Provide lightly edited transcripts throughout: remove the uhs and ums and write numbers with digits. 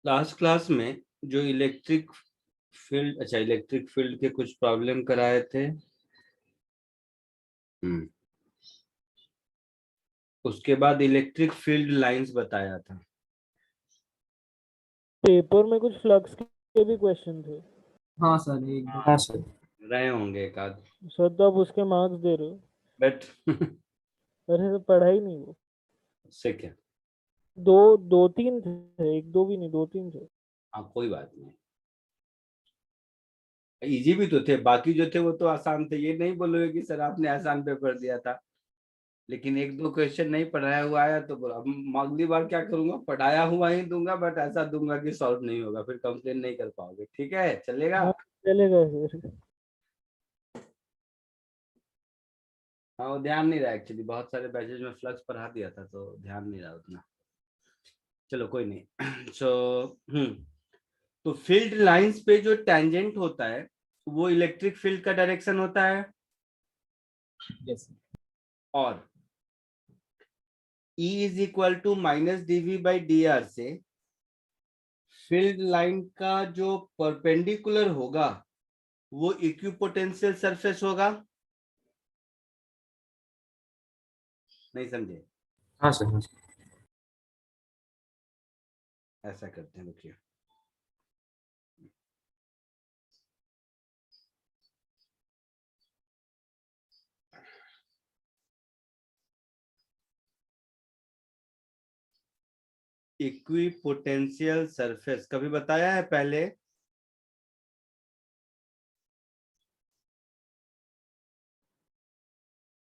Last class में जो electric field के कुछ प्रॉब्लम कराए थे। उसके बाद इलेक्ट्रिक फील्ड लाइंस बताया था। पेपर में कुछ फ्लक्स के भी क्वेश्चन थे। हाँ सर, एक दो। हाँ सर। रहे होंगे एक आध, सर तो आप उसके मार्क्स दे रहे हो। बट अरे तो पढ़ा ही नहीं वो। उससे क्या। दो तीन थे, एक दो भी नहीं, दो तीन थे। हाँ कोई बात नहीं, इजी भी तो थे, बाकी जो थे वो तो आसान थे। ये नहीं बोलोगे कि सर आपने आसान पेपर दिया था, लेकिन एक दो क्वेश्चन नहीं पढ़ाया हुआ आया तो बोलो। अब अगली बार क्या करूंगा, पढ़ाया हुआ ही दूंगा, बट ऐसा दूंगा कि सॉल्व नहीं होगा, फिर कंप्लेन नहीं कर पाओगे। ठीक है, चलेगा। हाँ चलेगा फिर। हाँ वो ध्यान नहीं रहा एक्चुअली, बहुत सारे बैचेज में फ्लक्स पढ़ा दिया था तो ध्यान नहीं रहा उतना। चलो कोई नहीं। सो तो फील्ड लाइंस पे जो टेंजेंट होता है वो इलेक्ट्रिक फील्ड का डायरेक्शन होता है। यस। और E is equal to minus dv by dr से फील्ड लाइन का जो परपेंडिकुलर होगा वो इक्विपोटेंशियल सरफेस होगा। नहीं समझे? हाँ सर, हाँ सर। ऐसा करते हैं, रुकिए। इक्विपोटेंशियल सरफेस कभी बताया है पहले?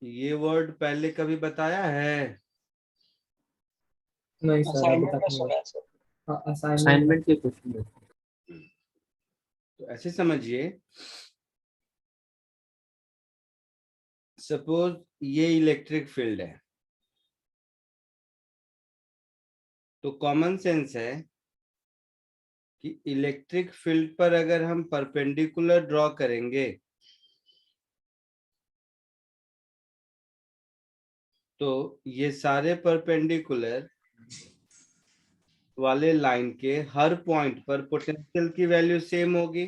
ये वर्ड पहले कभी बताया है? नहीं सर, अभी तक नहीं। हाँ, असाइनमेंट के क्वेश्चन। तो ऐसे समझिए, सपोज ये इलेक्ट्रिक फील्ड है, तो कॉमन सेंस है कि इलेक्ट्रिक फील्ड पर अगर हम परपेंडिकुलर ड्रॉ करेंगे तो ये सारे परपेंडिकुलर वाले लाइन के हर पॉइंट पर पोटेंशियल की वैल्यू सेम होगी।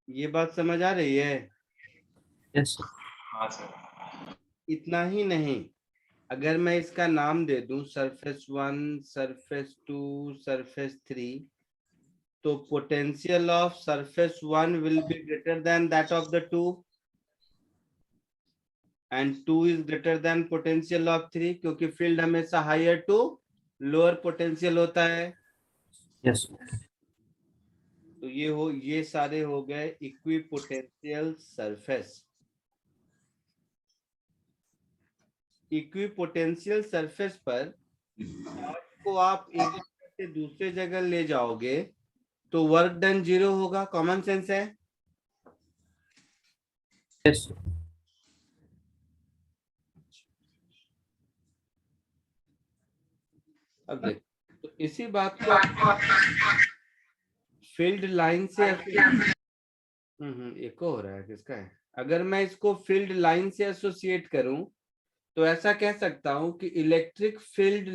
ये बात समझ आ रही है? Yes sir. हाँ सर। इतना ही नहीं, अगर मैं इसका नाम दे दूं सरफेस 1, सरफेस 2, सरफेस 3, तो potential of surface 1 will be greater than that of the 2 and 2 is greater than potential of 3, क्योंकि फील्ड हमेशा हायर टू लोअर पोटेंशियल होता है। यस। तो ये सारे हो गए इक्विपोटेंशियल सरफेस। इक्विपोटेंशियल सरफेस पर चार्ज को आप एक जगह से दूसरे जगह ले जाओगे तो वर्क डन जीरो होगा। कॉमन सेंस है। यस। अब देख, तो इसी बात को फील्ड लाइन से एको हो रहा है, किसका है? अगर मैं इसको फील्ड लाइन से एसोसिएट करूं तो ऐसा कह सकता हूं कि इलेक्ट्रिक फील्ड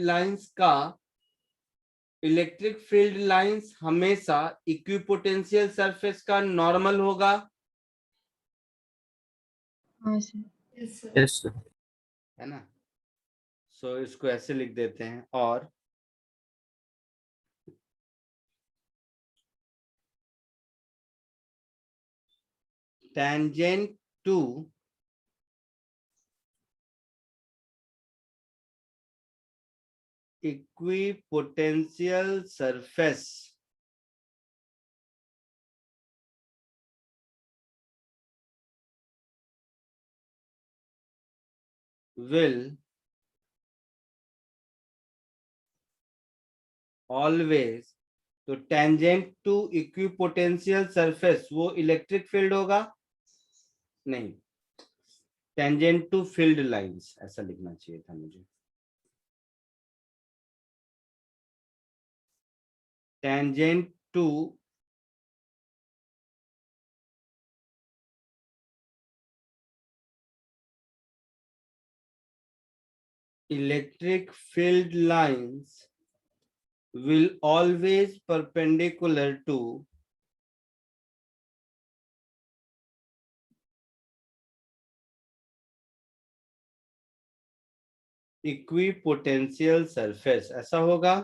लाइंस हमेशा इक्विपोटेंशियल सरफेस का नॉर्मल होगा। Yes sir. है ना? सो इसको ऐसे लिख देते हैं, और tangent to equipotential surface will always, तो टेंजेंट टू इक्विपोटेंशियल सरफेस वो इलेक्ट्रिक फील्ड होगा? नहीं, टेंजेंट टू फील्ड लाइंस ऐसा लिखना चाहिए था मुझे। Tangent to electric field lines will always perpendicular to equipotential surface, ऐसा होगा।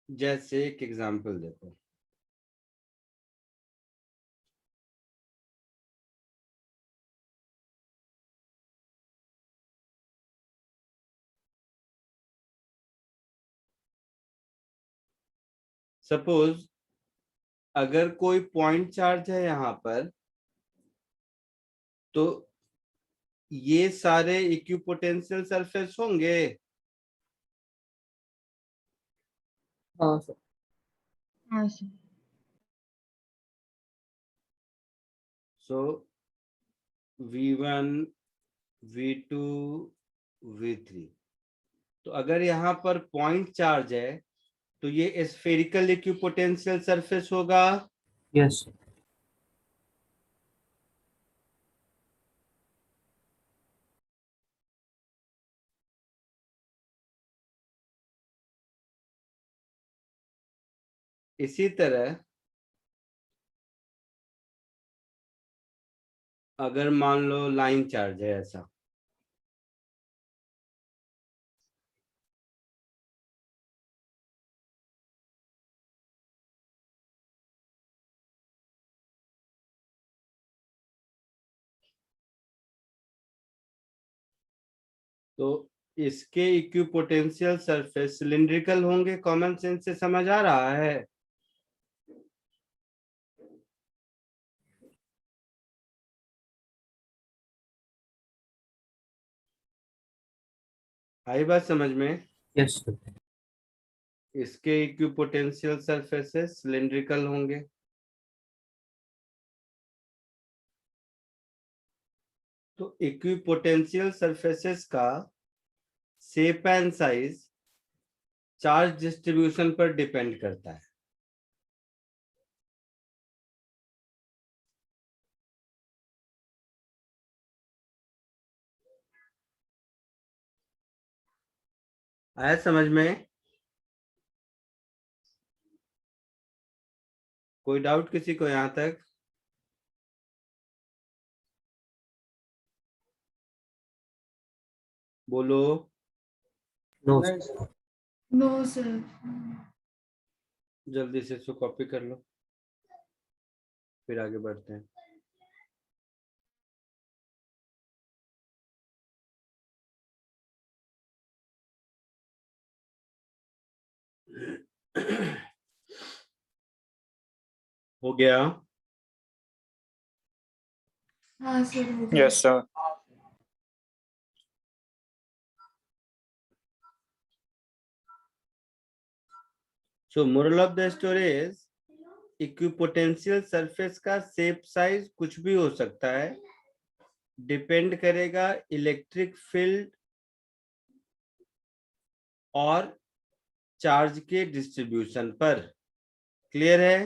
जैसे एक एग्जांपल देखो, सपोज अगर कोई पॉइंट चार्ज है यहाँ पर, तो ये सारे इक्विपोटेंशियल सरफेस होंगे। हाँ सर। हाँ सर। सो V1 V2 V3, तो अगर यहाँ पर पॉइंट चार्ज है तो ये स्फेरिकल इक्विपोटेंशियल सरफेस होगा। यस। इसी तरह अगर मान लो लाइन चार्ज है ऐसा, तो इसके इक्विपोटेंशियल सरफेस सिलिंड्रिकल होंगे। कॉमन सेंस से समझ आ रहा है? आई बात समझ में? Yes sir. इसके इक्विपोटेंशियल सरफेसेस सिलिंड्रिकल होंगे। तो इक्विपोटेंशियल सरफेसेस का shape and size charge distribution पर डिपेंड करता है। आया समझ में? कोई डाउट किसी को यहां तक? बोलो। No no sir. जल्दी से इसको कॉपी कर लो, फिर आगे बढ़ते हैं। हो गया? हाँ सर हो गया। Yes, sir. So moral of the story is equipotential surface का शेप साइज कुछ भी हो सकता है, डिपेंड करेगा इलेक्ट्रिक फील्ड और चार्ज के डिस्ट्रीब्यूशन पर। क्लियर है?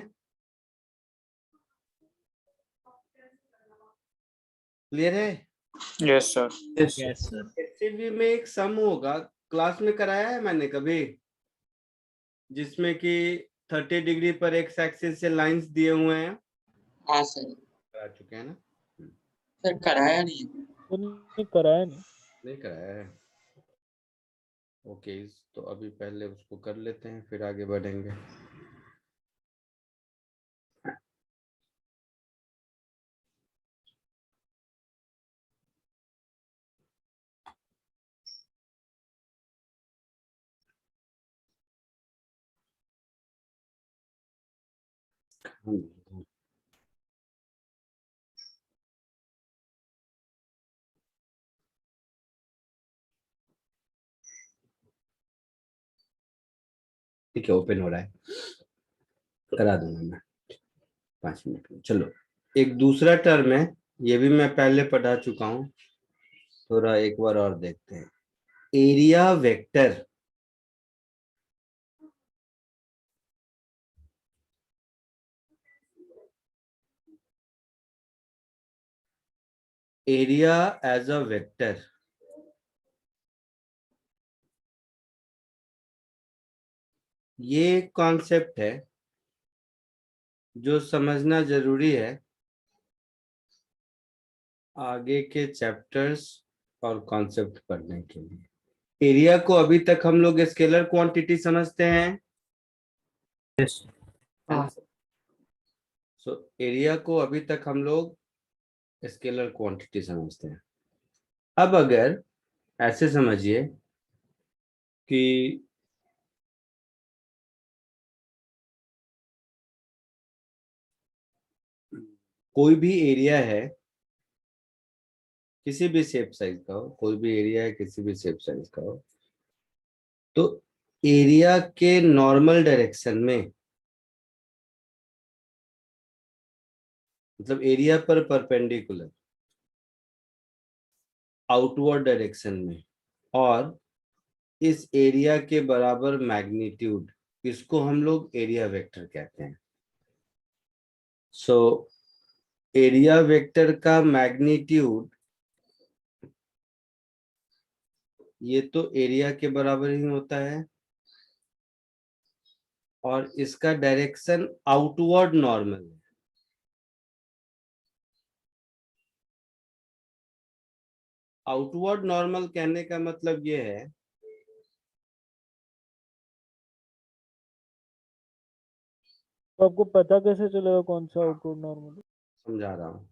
क्लियर है? Yes, sir. Yes yes sir. SCV में एक सम होगा, क्लास में कराया है मैंने कभी, जिसमें कि 30 डिग्री पर एक्स एक्सिस से लाइंस दिए हुए हैं। हाँ सर। करा चुके हैं ना? सर कराया नहीं। तो नहीं कराया नहीं। नहीं कराया है। ओके, तो अभी पहले उसको कर लेते हैं, फिर आगे बढ़ेंगे। ठीक है, ओपन हो रहा है, करा दूंगा मैं 5 मिनट में। चलो, एक दूसरा टर्म है, ये भी मैं पहले पढ़ा चुका हूँ, थोड़ा एक बार और देखते हैं। Area vector area as a vector, ये कॉन्सेप्ट है जो समझना जरूरी है आगे के चैप्टर्स और कॉन्सेप्ट पढ़ने के लिए। एरिया को अभी तक हम लोग स्केलर क्वांटिटी समझते हैं। Yes. हाँ सर। सो एरिया को अभी तक हम लोग स्केलर क्वांटिटी समझते हैं। अब अगर ऐसे समझिए कि कोई भी एरिया है, किसी भी शेप साइज का हो, कोई भी एरिया है किसी भी शेप साइज का हो, तो एरिया के नॉर्मल डायरेक्शन में, मतलब एरिया पर परपेंडिकुलर आउटवर्ड डायरेक्शन में, और इस एरिया के बराबर मैग्नीट्यूड, इसको हम लोग एरिया वेक्टर कहते हैं। सो एरिया वेक्टर का मैग्नीट्यूड ये तो एरिया के बराबर ही होता है, और इसका डायरेक्शन आउटवर्ड नॉर्मल है। आउटवर्ड नॉर्मल कहने का मतलब ये है तो आपको पता कैसे चलेगा कौन सा आउटवर्ड नॉर्मल? समझा रहा हूं।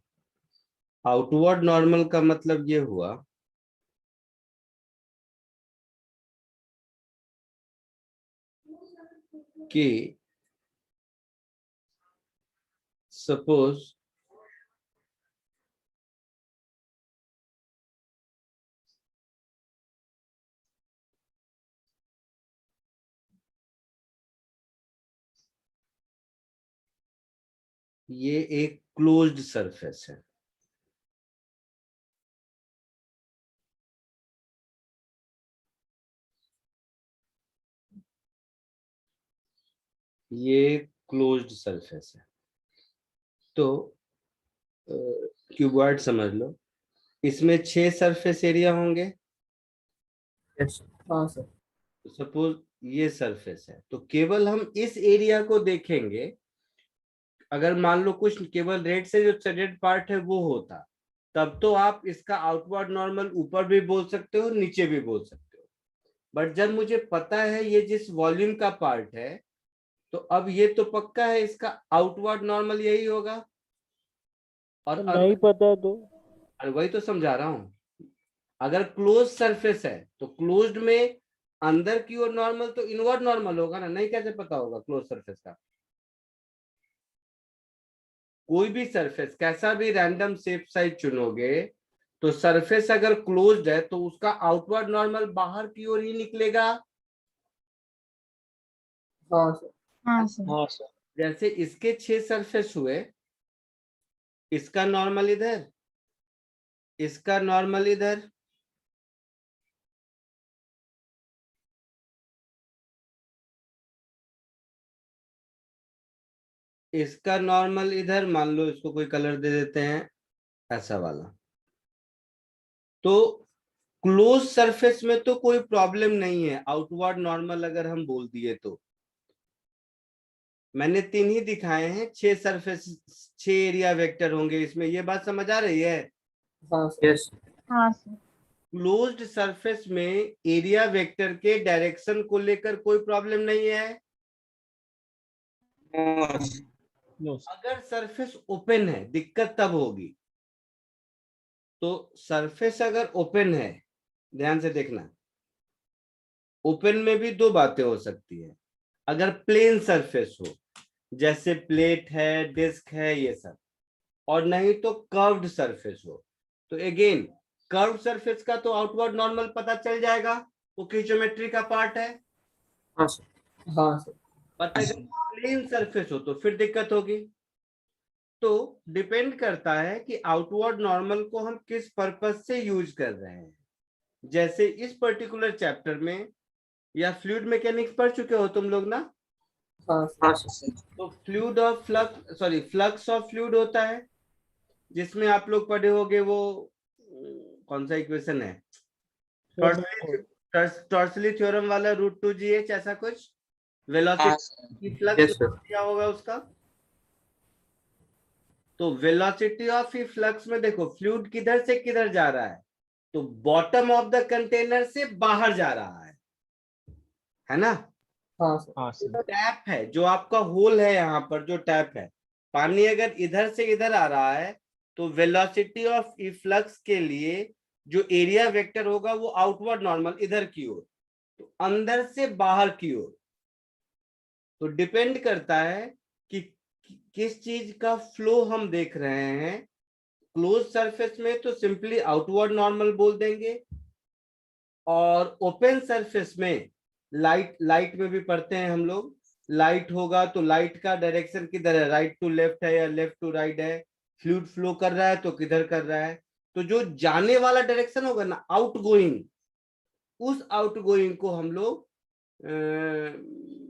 आउटवर्ड नॉर्मल का मतलब ये हुआ कि सपोज ये एक क्लोज्ड सरफेस है, ये क्लोज्ड सरफेस है। तो क्यूबॉइड समझ लो, इसमें 6 सरफेस एरिया होंगे। Yes. हाँ सर। सपोज ये सरफेस है, तो केवल हम इस एरिया को देखेंगे। अगर मान लो कुछ केवल रेड से जो शेडेड पार्ट है वो होता, तब तो आप इसका आउटवर्ड नॉर्मल ऊपर भी बोल सकते हो, नीचे भी बोल सकते हो। बट जब मुझे पता है ये जिस वॉल्यूम का पार्ट है, तो अब ये तो पक्का है इसका आउटवर्ड नॉर्मल यही होगा। और नहीं पता तो अरे वही तो समझा रहा हूं। अगर क्लोज सरफेस है तो क्लोज्ड में अंदर की ओर नॉर्मल तो इनवर्ड नॉर्मल होगा ना, नहीं कैसे पता होगा क्लोज सरफेस का? कोई भी सरफेस कैसा भी रैंडम शेप साइज चुनोगे, तो सरफेस अगर क्लोज्ड है तो उसका आउटवर्ड नॉर्मल बाहर की ओर ही निकलेगा। हाँ सर। हाँ सर। हाँ सर। जैसे इसके 6 सरफेस हुए, इसका नॉर्मल इधर, इसका नॉर्मल इधर, इसका नॉर्मल इधर, मान लो इसको कोई कलर दे देते हैं ऐसा वाला। तो क्लोज सरफेस में तो कोई प्रॉब्लम नहीं है आउटवर्ड नॉर्मल अगर हम बोल दिए तो। मैंने 3 ही दिखाए हैं, 6 सरफेस 6 एरिया वेक्टर होंगे इसमें, ये बात समझ आ रही है? हाँ सर। Yes. हाँ सर। क्लोज्ड सरफेस में एरिया वेक्टर के डायरेक्शन को लेकर कोई प्रॉब्लम नहीं है। अगर सरफेस ओपन है दिक्कत तब होगी। तो सरफेस अगर ओपन है, ध्यान से देखना, ओपन में भी 2 बातें हो सकती है। अगर प्लेन सरफेस हो, जैसे प्लेट है, डिस्क है, ये सब, और नहीं तो कर्व्ड सरफेस हो, तो अगेन कर्व्ड सरफेस का तो आउटवर्ड नॉर्मल पता चल जाएगा, वो की ज्योमेट्री का पार्ट है। हाँ सर। हाँ सर। पर अगर प्लेन सरफेस हो तो फिर दिक्कत होगी। तो डिपेंड करता है कि आउटवर्ड नॉर्मल को हम किस पर्पस से यूज कर रहे हैं। जैसे इस पर्टिकुलर चैप्टर में या फ्लूइड मैकेनिक्स पढ़ चुके हो तुम लोग ना? हाँ सर। तो fluid of flux, sorry flux of fluid होता है, जिसमें आप लोग पढ़े होगे वो कौन सा इक्वेशन है? Sir, टॉर्सली थ्योरम वाला √2gh ऐसा कुछ हाँ वेलोसिटी सर की फ्लक्स Yes, sir. क्या होगा उसका? तो वेलोसिटी ऑफ फ्लक्स में देखो फ्लूइड किधर से किधर जा रहा है, तो बॉटम ऑफ द कंटेनर से बाहर जा रहा है ना? हाँ सर. हाँ सर. टैप है जो आपका होल है, यहाँ पर जो टैप है, पानी अगर इधर से इधर आ रहा है तो वेलोसिटी ऑफ फ्लक्स के लिए जो एरिया वेक्टर होगा वो आउटवर्ड नॉर्मल इधर की ओर, तो अंदर से बाहर की ओर। तो डिपेंड करता है कि किस चीज का फ्लो हम देख रहे हैं। क्लोज सरफेस में तो सिंपली आउटवर्ड नॉर्मल बोल देंगे, और ओपन सरफेस में लाइट में भी पढ़ते हैं हम लोग, लाइट होगा तो लाइट का डायरेक्शन किधर है, राइट टू लेफ्ट है या लेफ्ट टू राइट है, फ्लूइड फ्लो कर रहा है तो किधर कर रहा है। तो जो जाने वाला डायरेक्शन होगा ना, आउटगोइंग, उस आउटगोइंग को हम लोग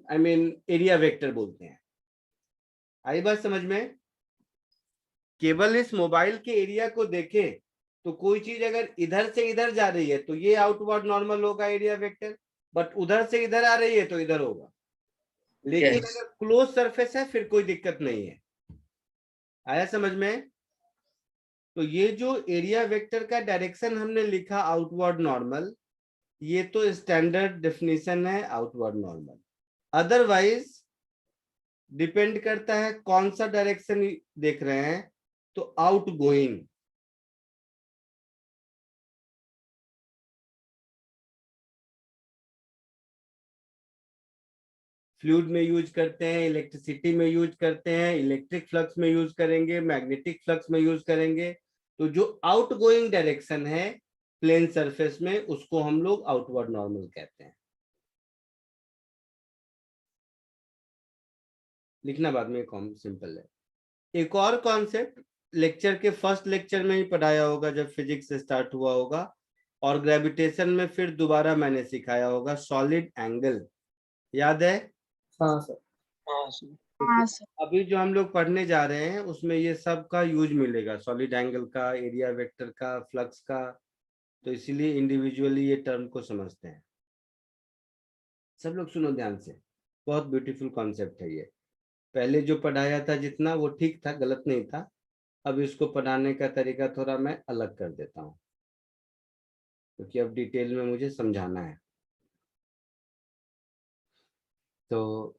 आई मीन एरिया वेक्टर बोलते हैं। आई बात समझ में? केवल इस मोबाइल के एरिया को देखें तो कोई चीज अगर इधर से इधर जा रही है तो ये आउटवर्ड नॉर्मल होगा एरिया वेक्टर, बट उधर से इधर आ रही है तो इधर होगा। लेकिन Yes. अगर क्लोज सरफेस है फिर कोई दिक्कत नहीं है। आया समझ में? तो ये जो एरिया वेक्टर का डायरेक्शन हमने लिखा आउटवर्ड नॉर्मल, ये तो स्टैंडर्ड डेफिनेशन है आउटवर्ड नॉर्मल। अदरवाइज डिपेंड करता है कौन सा डायरेक्शन देख रहे हैं, तो आउटगोइंग। फ्लूइड में यूज करते हैं, इलेक्ट्रिसिटी में यूज करते हैं, इलेक्ट्रिक फ्लक्स में यूज करेंगे, मैग्नेटिक फ्लक्स में यूज करेंगे। तो जो आउटगोइंग डायरेक्शन है प्लेन सरफेस में, उसको हम लोग आउटवर्ड नॉर्मल कहते हैं। लिखना बाद में कॉम सिंपल है। एक और कॉन्सेप्ट लेक्चर के फर्स्ट लेक्चर में ही पढ़ाया होगा जब फिजिक्स स्टार्ट हुआ होगा, और ग्रेविटेशन में फिर दोबारा मैंने सिखाया होगा, सॉलिड एंगल। याद है? हाँ सर. हाँ सर हाँ सर. अभी जो हम लोग पढ़ने जा रहे हैं उसमें ये सब का यूज मिलेगा, सॉलिड एंगल का, एरिया वेक्टर का, फ्लक्स का। तो इसीलिए इंडिविजुअली ये टर्म को समझते हैं। सब लोग सुनो ध्यान से, बहुत ब्यूटीफुल कॉन्सेप्ट है ये। पहले जो पढ़ाया था जितना वो ठीक था, गलत नहीं था। अब इसको पढ़ाने का तरीका थोड़ा मैं अलग कर देता हूँ, क्योंकि अब डिटेल में मुझे समझाना है। तो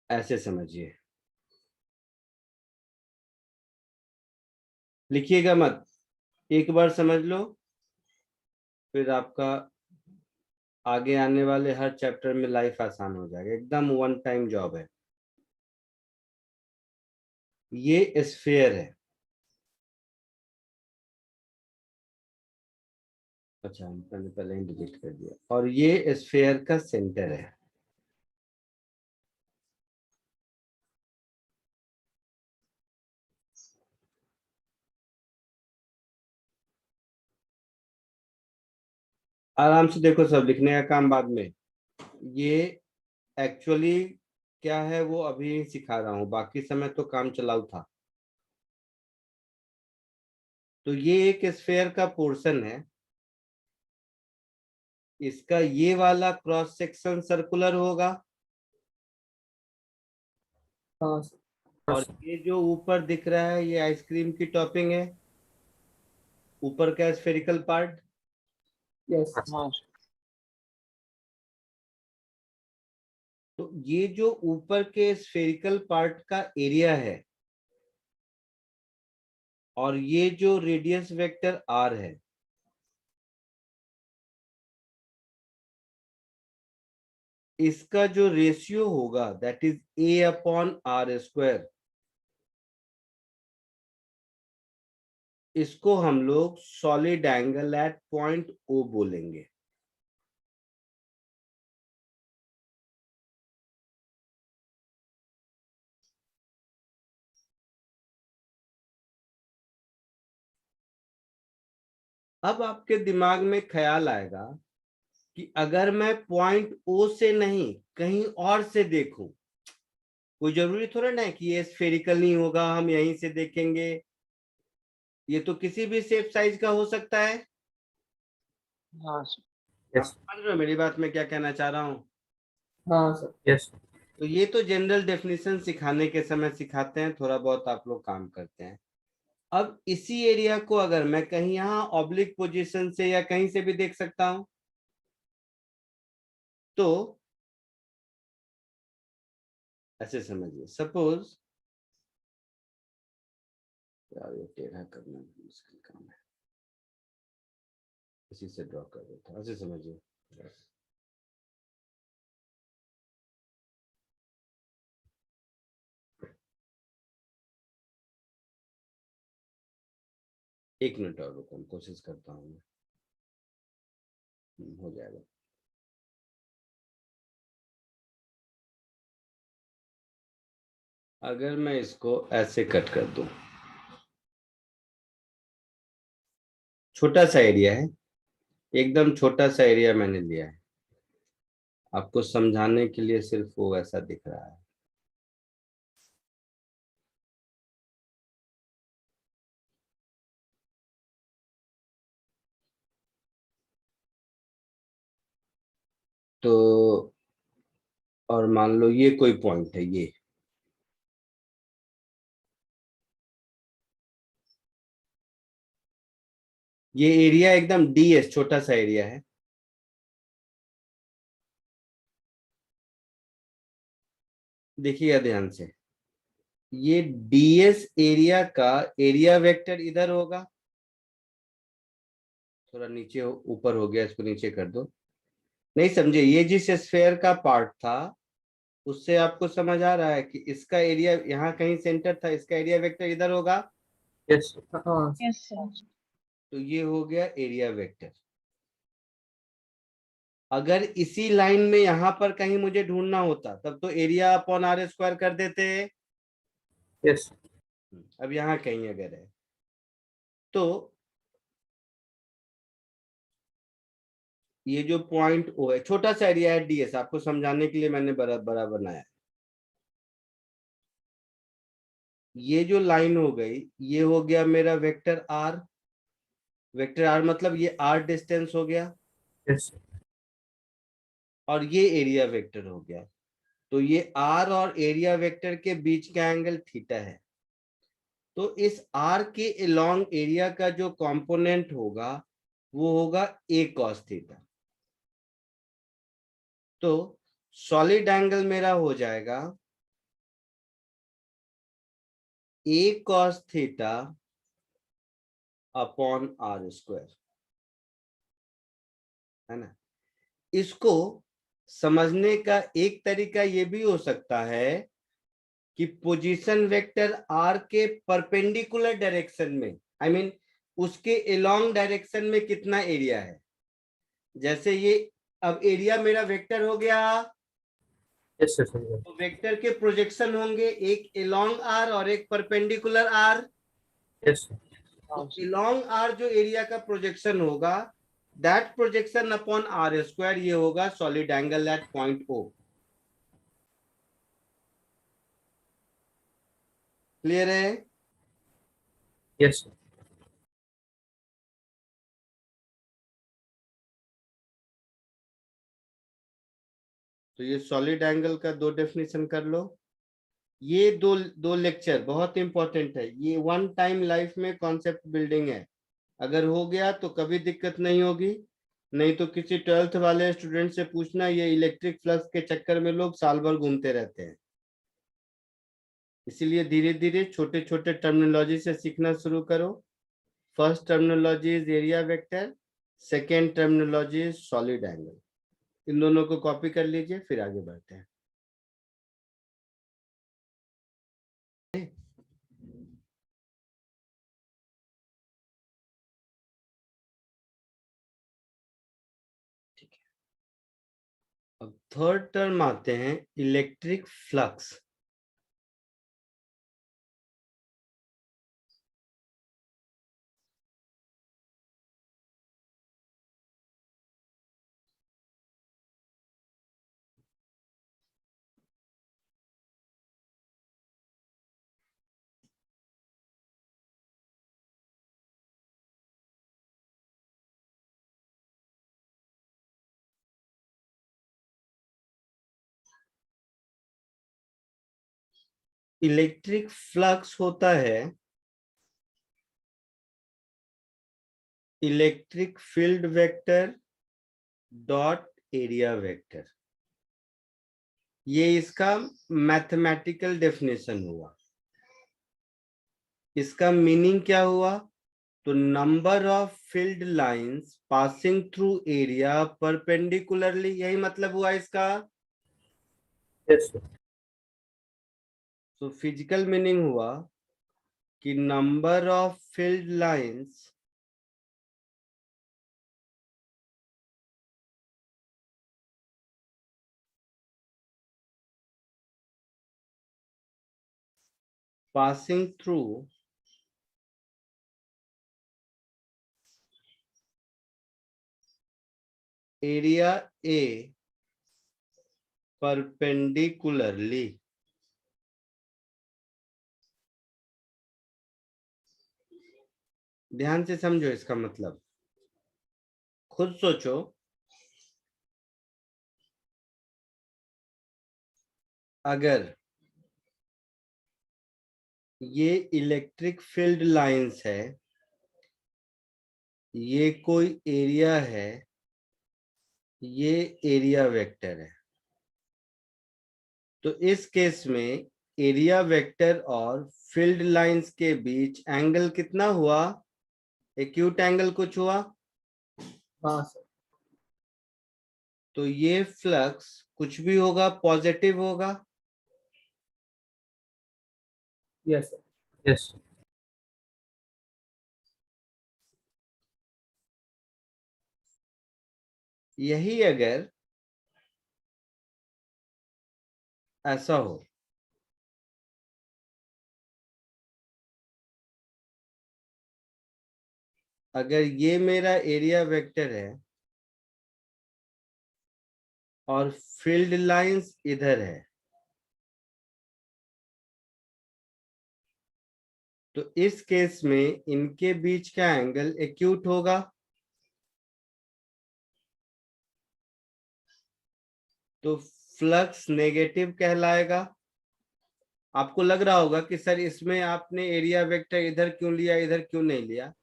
ऐसे समझिए, लिखिएगा मत, एक बार समझ लो, फिर आपका आगे आने वाले हर चैप्टर में लाइफ आसान हो जाएगा। एकदम वन टाइम जॉब है। ये स्फीयर है। अच्छा, मैंने पहले ही डिलीट कर दिया। और ये स्फीयर का सेंटर है। आराम से देखो, सब लिखने का काम बाद में। ये एक्चुअली क्या है वो अभी सिखा रहा हूँ, बाकी समय तो काम चलाऊ था। तो ये एक स्फीयर का पोर्शन है, इसका ये वाला क्रॉस सेक्शन सर्कुलर होगा, हाँ सर. और ये जो ऊपर दिख रहा है ये आइसक्रीम की टॉपिंग है, ऊपर का स्फेरिकल पार्ट। Yes. हाँ तो ये जो ऊपर के स्फेरिकल पार्ट का एरिया है, और ये जो रेडियस वेक्टर आर है, इसका जो रेशियो होगा दैट इज A/R²। इसको हम लोग solid angle at point O बोलेंगे। अब आपके दिमाग में ख्याल आएगा कि अगर मैं पॉइंट O से नहीं कहीं और से देखूं, कोई जरूरी थोड़ा ना है कि ये स्फेरिकल नहीं होगा, हम यहीं से देखेंगे। ये तो किसी भी शेप साइज का हो सकता है। हाँ सर। आप समझ रहे हो मेरी बात में क्या कहना चाह रहा हूँ? हाँ सर। यस। तो ये तो जनरल डेफिनेशन सिखाने के समय सिखाते हैं, थोड़ा बहुत आप लोग काम करते हैं। अब इसी एरिया को अगर मैं कहीं यहाँ ऑब्लिक पोजीशन से या कहीं से भी देख सकता हूं, तो ऐसे समझिए, सपोज, यार ये टेढ़ा करना मुश्किल काम है, इसी से ड्रॉ कर देता हूं, ऐसे समझिए। एक मिनट और रुको, कोशिश करता हूँ मैं। हो जाएगा। अगर मैं इसको ऐसे कट कर दूं, छोटा सा एरिया है, एकदम छोटा सा एरिया मैंने लिया है, आपको समझाने के लिए सिर्फ वो ऐसा दिख रहा है। तो और मान लो ये कोई पॉइंट है, ये एरिया एकदम डीएस, छोटा सा एरिया है। देखिएगा ध्यान से, ये डीएस एरिया का एरिया वेक्टर इधर होगा, थोड़ा नीचे ऊपर हो गया, इसको नीचे कर दो। नहीं समझे, ये जिस स्फेयर का पार्ट था उससे आपको समझ आ रहा है कि इसका एरिया यहाँ कहीं सेंटर था, इसका एरिया वेक्टर इधर होगा। यस। हाँ। Yes sir. तो ये हो गया एरिया वेक्टर। अगर इसी लाइन में यहाँ पर कहीं मुझे ढूंढना होता तब तो एरिया अपॉन आर स्क्वायर कर देते। यस। अब यहाँ कहीं अगर है तो ये जो पॉइंट ओ है, छोटा सा एरिया है डीएस, आपको समझाने के लिए मैंने बड़ा बड़ा बनाया। ये जो लाइन हो गई, ये हो गया मेरा वेक्टर आर। वेक्टर आर मतलब ये आर डिस्टेंस हो गया, यस। और ये एरिया वेक्टर हो गया। तो ये आर और एरिया वेक्टर के बीच का एंगल थीटा है। तो इस आर के अलोंग एरिया का जो कंपोनेंट होगा वो होगा ए कॉस थीटा। तो सॉलिड एंगल मेरा हो जाएगा A cos theta upon are square, है ना। इसको समझने का एक तरीका ये भी हो सकता है कि पोजीशन वेक्टर आर के परपेंडिकुलर डायरेक्शन में, आई मीन उसके अलोंग डायरेक्शन में कितना एरिया है। जैसे ये अब एरिया मेरा वेक्टर हो गया, यस सर। तो वेक्टर के प्रोजेक्शन होंगे, एक अलोंग आर और एक परपेंडिकुलर आर। यस। तो अलोंग आर जो एरिया का प्रोजेक्शन होगा, that projection upon are square, ये होगा solid angle at point O. Clear है? यस। तो ये सॉलिड एंगल का दो डेफिनेशन कर लो। ये दो दो लेक्चर बहुत इंपॉर्टेंट है, ये वन टाइम लाइफ में कॉन्सेप्ट बिल्डिंग है। अगर हो गया तो कभी दिक्कत नहीं होगी, नहीं तो किसी 12th वाले स्टूडेंट से पूछना, ये इलेक्ट्रिक फ्लक्स के चक्कर में लोग साल भर घूमते रहते हैं। इसीलिए धीरे धीरे छोटे छोटे टर्मिनोलॉजी से सीखना शुरू करो। First terminology is area vector, second terminology is solid angle. इन दोनों को कॉपी कर लीजिए, फिर आगे बढ़ते हैं। अब थर्ड टर्म आते हैं इलेक्ट्रिक फ्लक्स। इलेक्ट्रिक फ्लक्स होता है electric field vector dot area vector. ये इसका मैथमेटिकल डेफिनेशन हुआ। इसका मीनिंग क्या हुआ? तो number of field lines passing through area perpendicularly, यही मतलब हुआ इसका। Yes, sir. तो फिजिकल मीनिंग हुआ कि number of field lines passing through area A perpendicularly। ध्यान से समझो इसका मतलब, खुद सोचो। अगर ये इलेक्ट्रिक फील्ड लाइंस है, ये कोई एरिया है, ये एरिया वेक्टर है, तो इस केस में एरिया वेक्टर और फील्ड लाइंस के बीच एंगल कितना हुआ? एक्यूट एंगल कुछ हुआ? हाँ सर। तो ये फ्लक्स कुछ भी होगा पॉजिटिव होगा। Yes sir. यस। यही अगर ऐसा हो, अगर ये मेरा एरिया वेक्टर है और फील्ड लाइंस इधर है, तो इस केस में इनके बीच का एंगल एक्यूट होगा। तो फ्लक्स नेगेटिव कहलाएगा। आपको लग रहा होगा कि सर इसमें आपने एरिया वेक्टर इधर क्यों लिया, इधर क्यों नहीं लिया?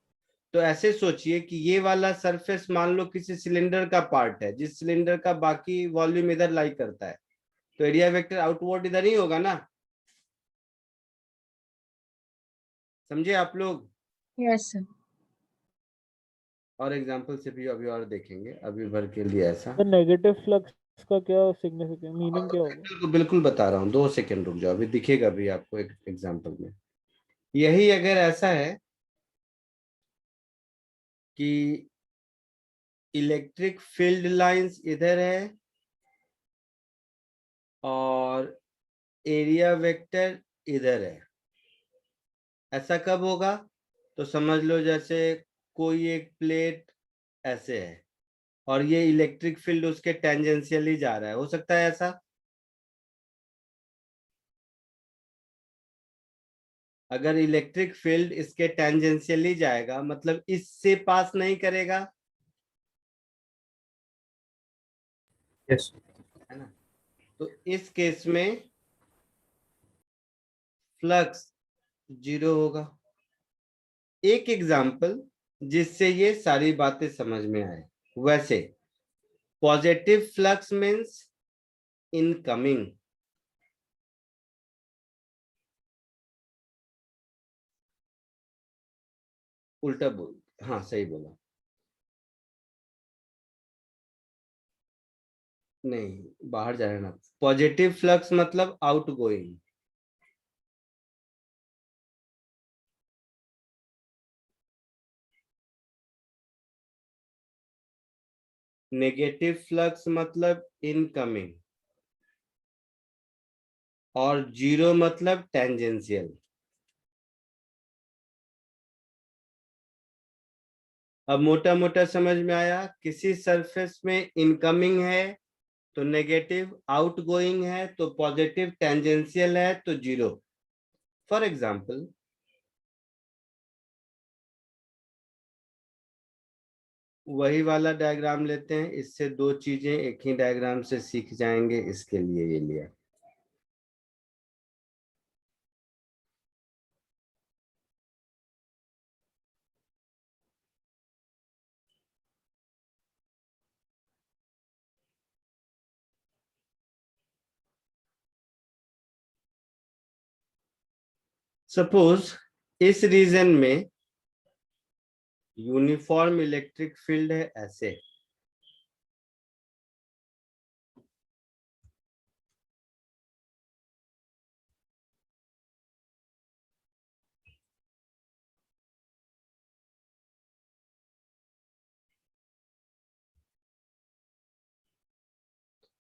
तो ऐसे सोचिए कि ये वाला सरफेस मान लो किसी सिलेंडर का पार्ट है, जिस सिलेंडर का बाकी वॉल्यूम इधर लाई करता है, तो एरिया वेक्टर आउटवर्ड इधर ही होगा ना। समझे आप लोग? Yes, sir. और एग्जांपल से भी अभी और देखेंगे, अभी भर के लिए ऐसा। तो नेगेटिव फ्लक्स का क्या सिग्निफिकेंस मीनिंग क्या होगा? बिल्कुल बिल्कुल बता रहा हूँ, 2 सेकंड रुक जाओ, अभी दिखेगा भी आपको एक एग्जांपल में। यही अगर ऐसा है कि इलेक्ट्रिक फील्ड लाइंस इधर है और एरिया वेक्टर इधर है, ऐसा कब होगा? तो समझ लो जैसे कोई एक प्लेट ऐसे है और ये इलेक्ट्रिक फील्ड उसके टेंजेंशियली जा रहा है, हो सकता है ऐसा? अगर इलेक्ट्रिक फील्ड इसके टेंजेंशियली जाएगा मतलब इससे पास नहीं करेगा, यस। है ना? तो इस केस में फ्लक्स 0 होगा। एक एग्जाम्पल जिससे ये सारी बातें समझ में आए। वैसे पॉजिटिव फ्लक्स मीन्स इनकमिंग, उल्टा बोल, हाँ सही बोला, नहीं बाहर जा रहे ना। पॉजिटिव फ्लक्स मतलब आउट गोइंग, नेगेटिव फ्लक्स मतलब इनकमिंग, और 0 मतलब टेंजेंशियल। अब मोटा मोटा समझ में आया, किसी सरफेस में इनकमिंग है तो नेगेटिव, आउट गोइंग है तो पॉजिटिव, टेंजेंशियल है तो 0। फॉर एग्जाम्पल वही वाला डायग्राम लेते हैं, इससे 2 चीजें एक ही डायग्राम से सीख जाएंगे, इसके लिए ये लिया। सपोज इस रीजन में यूनिफॉर्म इलेक्ट्रिक फील्ड है ऐसे,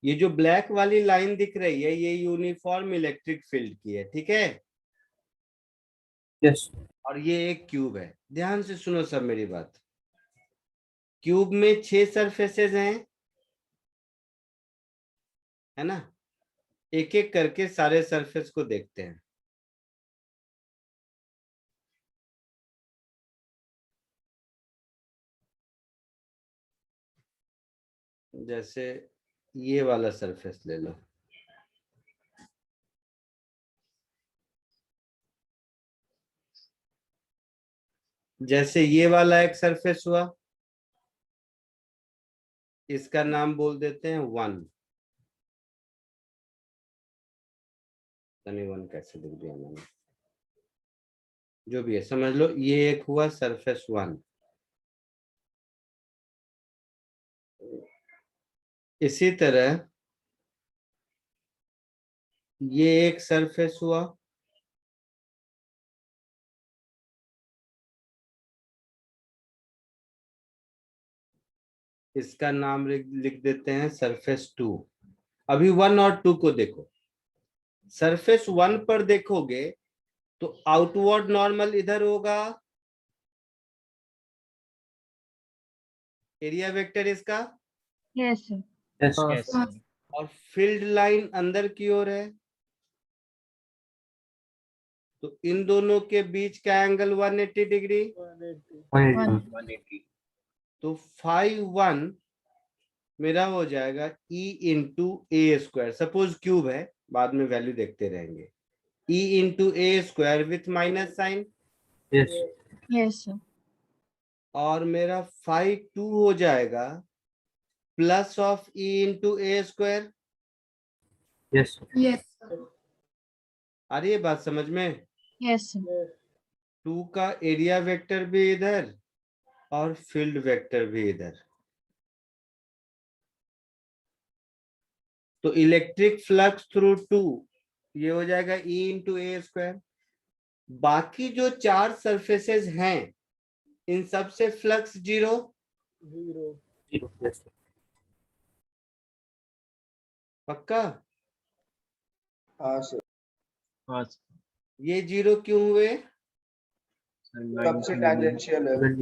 ये जो ब्लैक वाली लाइन दिख रही है ये यूनिफॉर्म इलेक्ट्रिक फील्ड की है, ठीक है। यस और ये एक क्यूब है, ध्यान से सुनो सब मेरी बात। क्यूब में 6 सरफेसेस हैं, है ना। एक एक करके सारे सरफेस को देखते हैं। जैसे ये वाला सरफेस ले लो, जैसे ये वाला एक सरफेस हुआ, इसका नाम बोल देते हैं 1। यानी 1 कैसे लिख दिया मैंने, जो भी है समझ लो, ये एक हुआ सरफेस 1। इसी तरह ये एक सरफेस हुआ, इसका नाम लिख देते हैं सरफेस 2। अभी 1 और 2 को देखो। सरफेस 1 पर देखोगे तो आउटवर्ड नॉर्मल इधर होगा, एरिया वेक्टर इसका, Yes, sir. यस यस और फील्ड लाइन अंदर की ओर है, तो इन दोनों के बीच का एंगल 180 डिग्री। 180 तो फाई 1 मेरा हो जाएगा E into a square. Suppose cube है, बाद में वैल्यू देखते रहेंगे। E into a square with minus sign, yes Yes, sir. और मेरा फाई 2 हो जाएगा plus of E into a square. Yes Yes, sir. आ रही है बात समझ में। Yes, sir. 2 का एरिया वेक्टर भी इधर और फील्ड वेक्टर भी इधर। तो इलेक्ट्रिक फ्लक्स थ्रू 2 ये हो जाएगा E इंटू ए स्क्वायर। बाकी जो 4 सरफेसेस हैं इन सब से फ्लक्स 0। 0 यस पक्का। हाँ सर, हाँ ये 0 क्यों हुए? सबसे टैंजेंशियल है।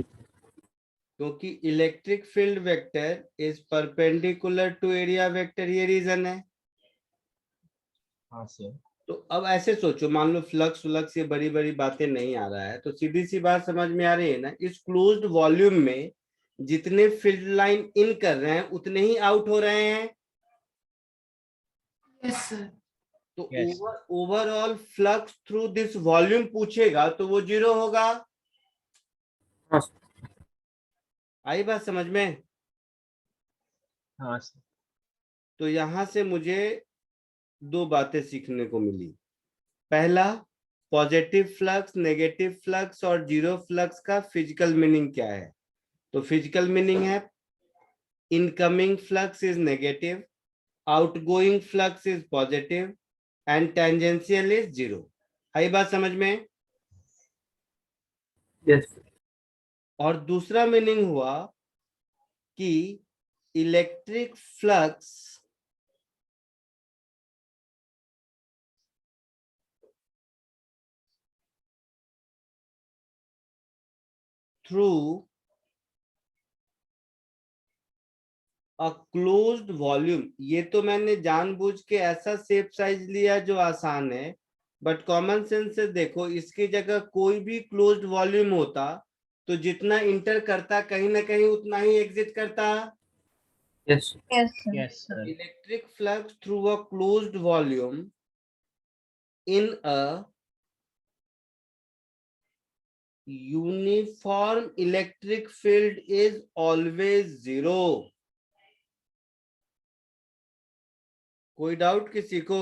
क्योंकि electric field vector is perpendicular to area vector, ये रीजन है। हाँ सर तो अब ऐसे सोचो, मान लो फ्लक्स फ्लक्स ये बड़ी बड़ी बातें नहीं आ रहा है, तो सीधी सी बात समझ में आ रही है ना, इस क्लोज्ड वॉल्यूम में जितने फील्ड लाइन इन कर रहे हैं उतने ही आउट हो रहे हैं। Yes, sir. तो Yes. Overall flux through this volume पूछेगा तो वो 0 होगा। आई बात समझ में। हाँ सर तो यहां से मुझे 2 बातें सीखने को मिली। पहला, पॉजिटिव फ्लक्स, नेगेटिव फ्लक्स और 0 फ्लक्स का फिजिकल मीनिंग क्या है। तो फिजिकल मीनिंग है incoming flux is negative, outgoing flux is positive and tangential is 0। आई बात समझ में। यस और दूसरा मीनिंग हुआ कि electric flux through a closed volume, ये तो मैंने जानबूझ के ऐसा शेप साइज लिया जो आसान है, बट कॉमन सेंस से देखो, इसकी जगह कोई भी क्लोज्ड वॉल्यूम होता तो जितना इंटर करता कहीं ना कहीं उतना ही एग्जिट करता। Yes Yes, sir. Yes sir electric flux through a closed volume in a uniform electric field is always 0। कोई डाउट किसी को?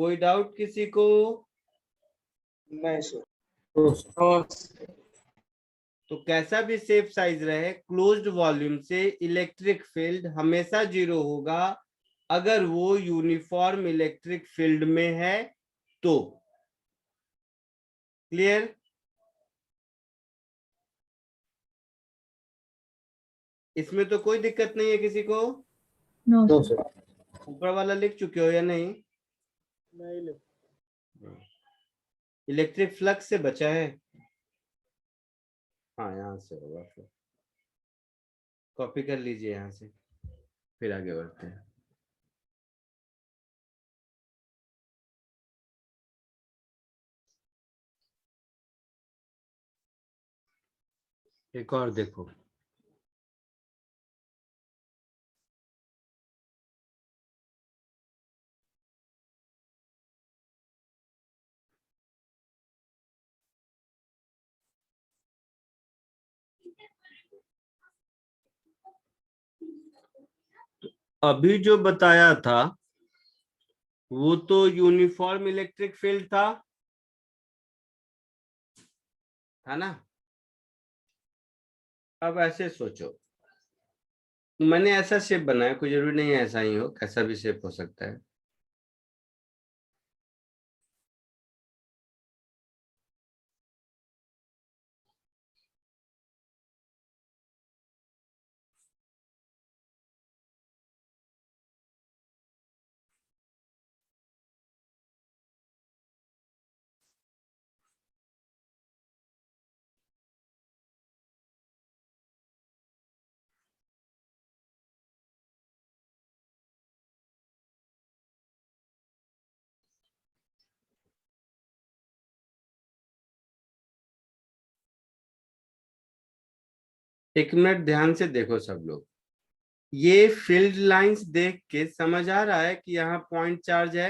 कोई डाउट किसी को? नहीं सर। तो कैसा भी शेप साइज रहे, क्लोज्ड वॉल्यूम से इलेक्ट्रिक फील्ड हमेशा 0 होगा अगर वो यूनिफॉर्म इलेक्ट्रिक फील्ड में है तो। क्लियर? इसमें तो कोई दिक्कत नहीं है किसी को? No no sir. सर। ऊपर वाला लिख चुके हो या नहीं? नहीं लिख। इलेक्ट्रिक फ्लक्स से बचा है। हाँ यहाँ से होगा, फिर कॉपी कर लीजिए यहाँ से, फिर आगे बढ़ते हैं। एक और देखो, अभी जो बताया था वो तो यूनिफॉर्म इलेक्ट्रिक फील्ड था ना? अब ऐसे सोचो, मैंने ऐसा शेप बनाया, कोई जरूरी नहीं है ऐसा ही हो, कैसा भी शेप हो सकता है। एक मिनट ध्यान से देखो सब लोग, ये फील्ड लाइंस देख के समझ आ रहा है कि यहाँ पॉइंट चार्ज है,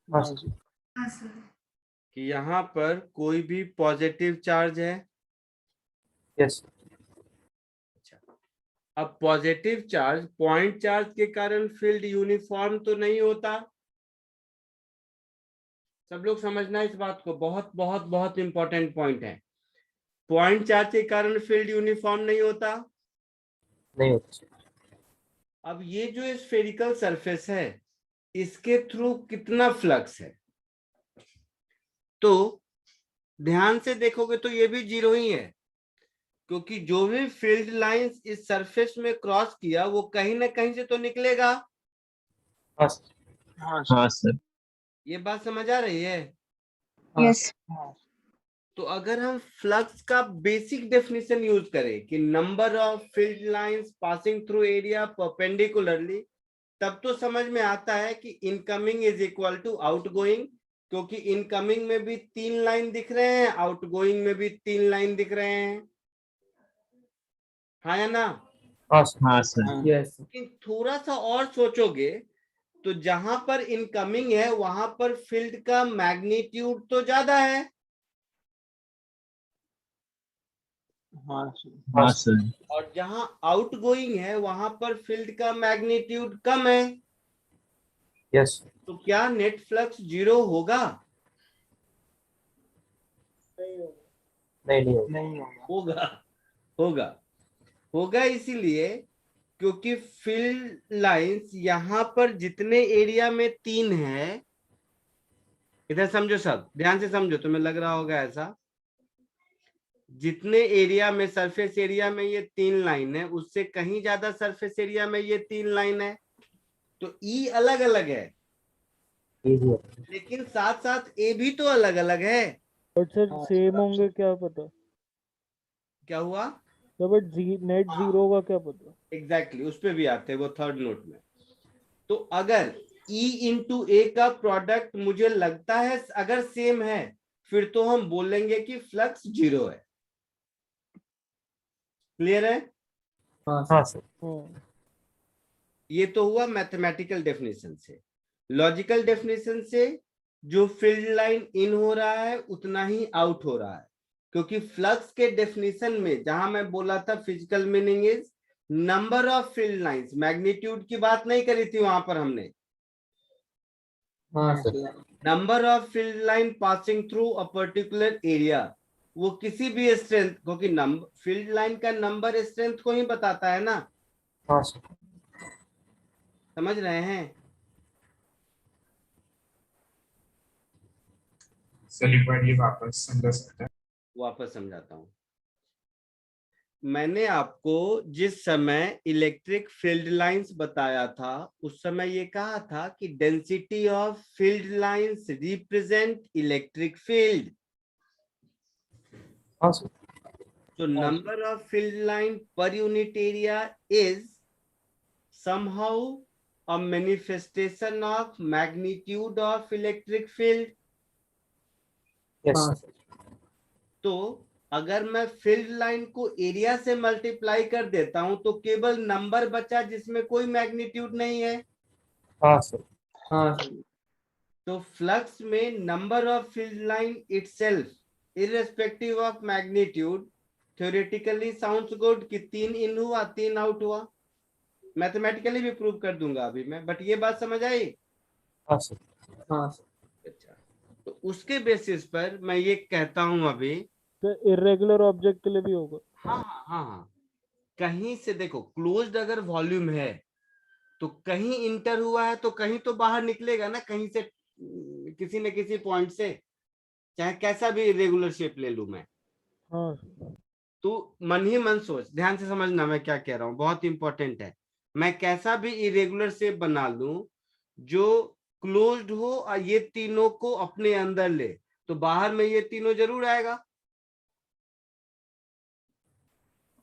हाँ सर। कि यहाँ पर कोई भी पॉजिटिव चार्ज है। यस। अच्छा, अब पॉजिटिव चार्ज, पॉइंट चार्ज के कारण फील्ड यूनिफॉर्म तो नहीं होता। सब लोग समझना इस बात को, बहुत बहुत बहुत इंपॉर्टेंट पॉइंट है। पॉइंट चार्ज के कारण फील्ड यूनिफॉर्म नहीं होता। नहीं होता सर। अब ये जो स्फेरिकल सरफेस है, इसके थ्रू कितना फ्लक्स है? तो ध्यान से देखोगे तो ये भी 0 ही है, क्योंकि जो भी फील्ड लाइंस इस सरफेस में क्रॉस किया वो कहीं ना कहीं से तो निकलेगा। हाँ सर। हाँ सर। ये बात समझ आ रही है? यस। तो अगर हम फ्लक्स का बेसिक डेफिनेशन यूज करें कि number of field lines passing through area perpendicularly, तब तो समझ में आता है कि incoming is equal to outgoing, क्योंकि इनकमिंग में भी 3 लाइन दिख रहे हैं, आउटगोइंग में भी 3 लाइन दिख रहे हैं, हाँ या ना? हाँ सर। यस। लेकिन थोड़ा सा और सोचोगे तो जहां पर इनकमिंग है वहां पर फील्ड का मैग्नीट्यूड तो ज्यादा है। हाँ सर। और जहां आउटगोइंग है वहां पर फील्ड का मैग्नीट्यूड कम है। यस। तो क्या नेट फ्लक्स 0 होगा? नहीं होगा। नहीं होगा। होगा, होगा, होगा। इसीलिए क्योंकि फील्ड लाइंस यहाँ पर जितने एरिया में 3 है, इधर समझो, सब ध्यान से समझो, तुम्हें लग रहा होगा ऐसा, जितने एरिया में, सरफेस एरिया में ये 3 लाइन है, उससे कहीं ज्यादा सरफेस एरिया में ये 3 लाइन है, तो ई अलग अलग है, लेकिन साथ साथ ए भी तो अलग अलग है। बट सर सेम होंगे क्या पता? क्या हुआ? तो बट नेट 0 का क्या पता? एग्जैक्टली, उस पे भी आते हैं वो थर्ड नोट में। तो अगर E इंटू ए का प्रोडक्ट मुझे लगता है अगर सेम है, फिर तो हम बोलेंगे कि फ्लक्स 0 है। क्लियर है? हाँ सर। ये तो हुआ मैथमेटिकल डेफिनेशन से। लॉजिकल डेफिनेशन से, जो फील्ड लाइन इन हो रहा है उतना ही आउट हो रहा है, क्योंकि फ्लक्स के डेफिनेशन में जहां मैं बोला था physical meaning is number of field lines, magnitude की बात नहीं करी थी वहां पर हमने, हाँ sir. Number of field line passing through a particular area, वो किसी भी स्ट्रेंथ, क्योंकि नंबर फील्ड लाइन का नंबर स्ट्रेंथ को ही बताता है ना, हाँ सर। समझ रहे हैं? सर एक बार ये वापस समझा सकते हैं? वापस समझाता हूं। मैंने आपको जिस समय इलेक्ट्रिक फील्ड लाइंस बताया था, उस समय ये कहा था कि density of field lines represent electric field. हाँ sir. So number of field line per unit area is somehow a manifestation of magnitude of electric field. Yes हाँ सर। तो अगर मैं फील्ड लाइन को एरिया से मल्टीप्लाई कर देता हूं तो केवल नंबर बचा जिसमें कोई मैग्नीट्यूड नहीं है। हाँ सर। हाँ सर। तो फ्लक्स में number of field line itself irrespective of magnitude theoretically sounds good कि 3 इन हुआ 3 आउट हुआ। मैथमेटिकली भी प्रूव कर दूंगा अभी मैं, बट ये बात समझ आई? हाँ सर। हाँ सर। अच्छा, तो उसके बेसिस पर मैं ये कहता हूं अभी। तो इरेगुलर ऑब्जेक्ट के लिए भी होगा। हाँ हाँ हाँ हाँ, कहीं से देखो क्लोज्ड अगर वॉल्यूम है तो कहीं इंटर हुआ है तो कहीं तो बाहर निकलेगा ना, कहीं से किसी न किसी पॉइंट से, चाहे कैसा भी इरेगुलर शेप ले लूं मैं। हाँ तो मन ही मन सोच, ध्यान से समझना मैं क्या कह रहा हूं, बहुत इंपॉर्टेंट है। मैं कैसा भी इरेगुलर शेप बना लूं जो क्लोज्ड हो और ये तीनों को अपने अंदर ले, तो बाहर में ये तीनों जरूर आएगा।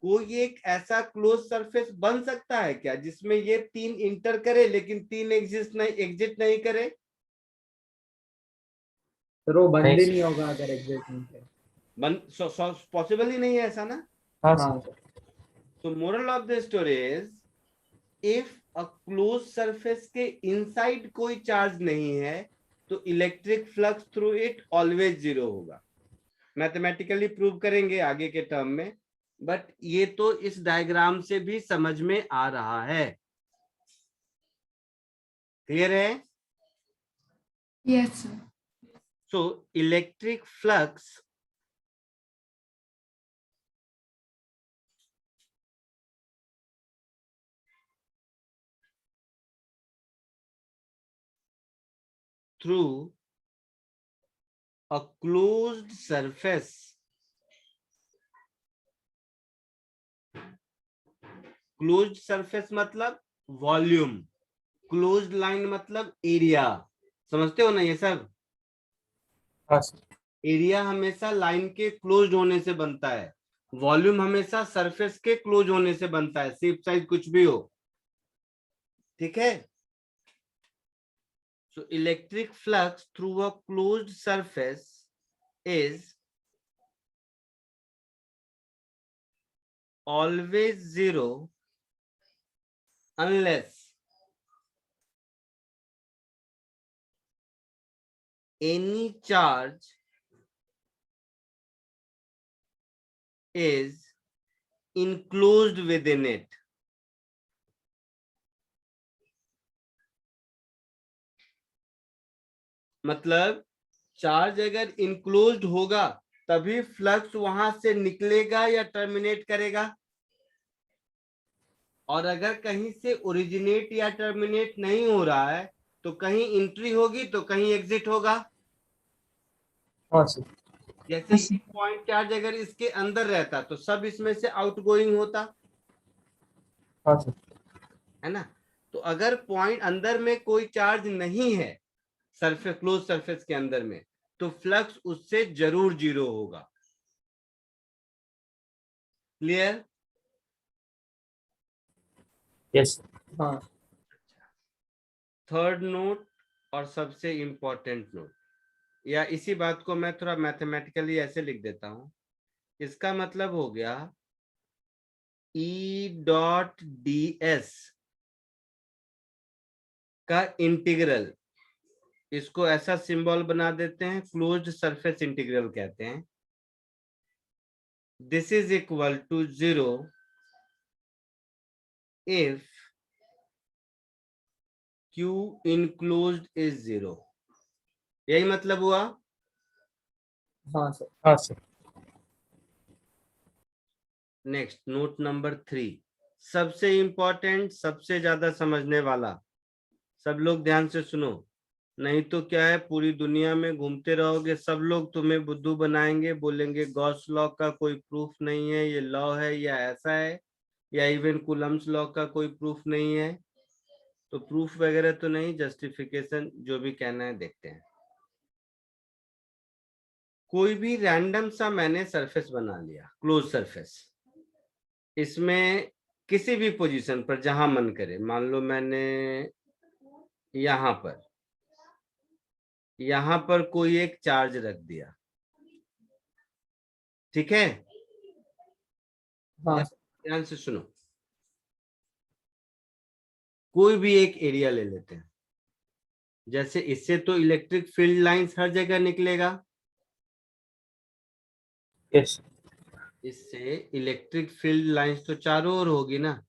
कोई एक ऐसा क्लोज सरफेस बन सकता है क्या जिसमें ये तीन इंटर करे लेकिन तीन एग्जिट नहीं करे? सर वो बंद नहीं ही सर। नहीं होगा अगर एग्जिट नहीं करे। पॉसिबल ही नहीं है ऐसा ना। हाँ हाँ सर। सर। तो moral of the story is, if a close surface के इनसाइड कोई चार्ज नहीं है तो electric flux through it always zero होगा। मैथमेटिकली प्रूव करेंगे आगे के टर्म में, बट ये तो इस डायग्राम से भी समझ में आ रहा है। क्लियर है? Yes, sir. So electric flux through a closed surface closed surface मतलब वॉल्यूम, क्लोज्ड लाइन मतलब एरिया। समझते हो ना ये सब? हाँ सर। एरिया हमेशा लाइन के क्लोज्ड होने से बनता है, वॉल्यूम हमेशा सरफेस के क्लोज होने से बनता है, शेप साइज कुछ भी हो। ठीक है? So electric flux through a closed surface is always zero unless any charge is enclosed within it. मतलब चार्ज अगर इनक्लोज्ड होगा तभी फ्लक्स वहां से निकलेगा या टर्मिनेट करेगा, और अगर कहीं से ओरिजिनेट या टर्मिनेट नहीं हो रहा है तो कहीं एंट्री होगी तो कहीं एग्जिट होगा। हाँ सर। जैसे ये पॉइंट चार्ज अगर इसके अंदर रहता तो सब इसमें से आउटगोइंग होता, हाँ सर। है ना? तो अगर पॉइंट अंदर में कोई चार्ज नहीं है सरफेस, क्लोज सरफेस के अंदर में, तो फ्लक्स उससे जरूर जीरो होगा। क्लियर? यस। हाँ थर्ड नोट और सबसे इंपॉर्टेंट नोट, या इसी बात को मैं थोड़ा मैथमेटिकली ऐसे लिख देता हूं, इसका मतलब हो गया E डॉट डी एस का इंटीग्रल, इसको ऐसा सिंबल बना देते हैं, क्लोज्ड सरफेस इंटीग्रल कहते हैं। This is equal to 0 if Q enclosed is 0। यही मतलब हुआ। हाँ सर। हाँ सर। नेक्स्ट नोट नंबर 3, सबसे इंपॉर्टेंट, सबसे ज्यादा समझने वाला। सब लोग ध्यान से सुनो, नहीं तो क्या है, पूरी दुनिया में घूमते रहोगे, सब लोग तुम्हें बुद्धू बनाएंगे, बोलेंगे गॉस लॉ का कोई प्रूफ नहीं है, ये लॉ है या ऐसा है, या इवन कूलम्स लॉ का कोई प्रूफ नहीं है। तो प्रूफ वगैरह तो नहीं, जस्टिफिकेशन, जो भी कहना है देखते हैं। कोई भी रैंडम सा मैंने सरफेस बना लिया, क्लोज सरफेस, इसमें किसी भी पोजीशन पर जहां मन करे, मान लो मैंने यहां पर कोई एक चार्ज रख दिया, ठीक है। हाँ सर। ध्यान से सुनो, कोई भी एक एरिया ले लेते हैं, जैसे इससे तो इलेक्ट्रिक फील्ड लाइंस हर जगह निकलेगा, यस। इससे इलेक्ट्रिक फील्ड लाइंस तो चारों ओर होगी ना।